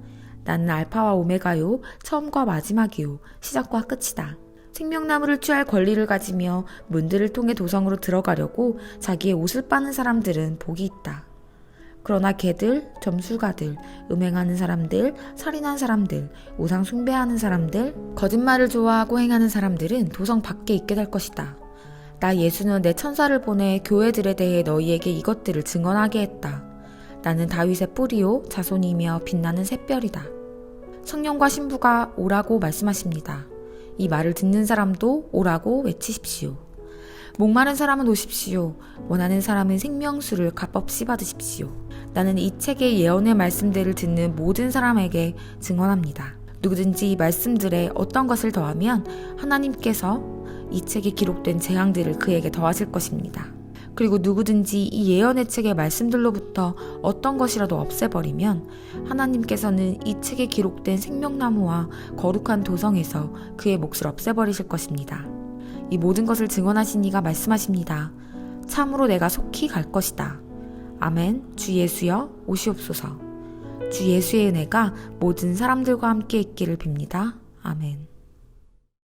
나는 알파와 오메가요, 처음과 마지막이요, 시작과 끝이다. 생명나무를 취할 권리를 가지며 문들을 통해 도성으로 들어가려고 자기의 옷을 빠는 사람들은 복이 있다. 그러나 개들, 점술가들, 음행하는 사람들, 살인한 사람들, 우상 숭배하는 사람들, 거짓말을 좋아하고 행하는 사람들은 도성 밖에 있게 될 것이다. 나 예수는 내 천사를 보내 교회들에 대해 너희에게 이것들을 증언하게 했다. 나는 다윗의 뿌리요 자손이며 빛나는 샛별이다. 성령과 신부가 오라고 말씀하십니다. 이 말을 듣는 사람도 오라고 외치십시오. 목마른 사람은 오십시오. 원하는 사람은 생명수를 값없이 받으십시오. 나는 이 책의 예언의 말씀들을 듣는 모든 사람에게 증언합니다. 누구든지 이 말씀들에 어떤 것을 더하면 하나님께서 이 책에 기록된 재앙들을 그에게 더하실 것입니다. 그리고 누구든지 이 예언의 책의 말씀들로부터 어떤 것이라도 없애버리면 하나님께서는 이 책에 기록된 생명나무와 거룩한 도성에서 그의 몫을 없애버리실 것입니다. 이 모든 것을 증언하신 이가 말씀하십니다. 참으로 내가 속히 갈 것이다. 아멘. 주 예수여 오시옵소서. 주 예수의 은혜가 모든 사람들과 함께 있기를 빕니다. 아멘.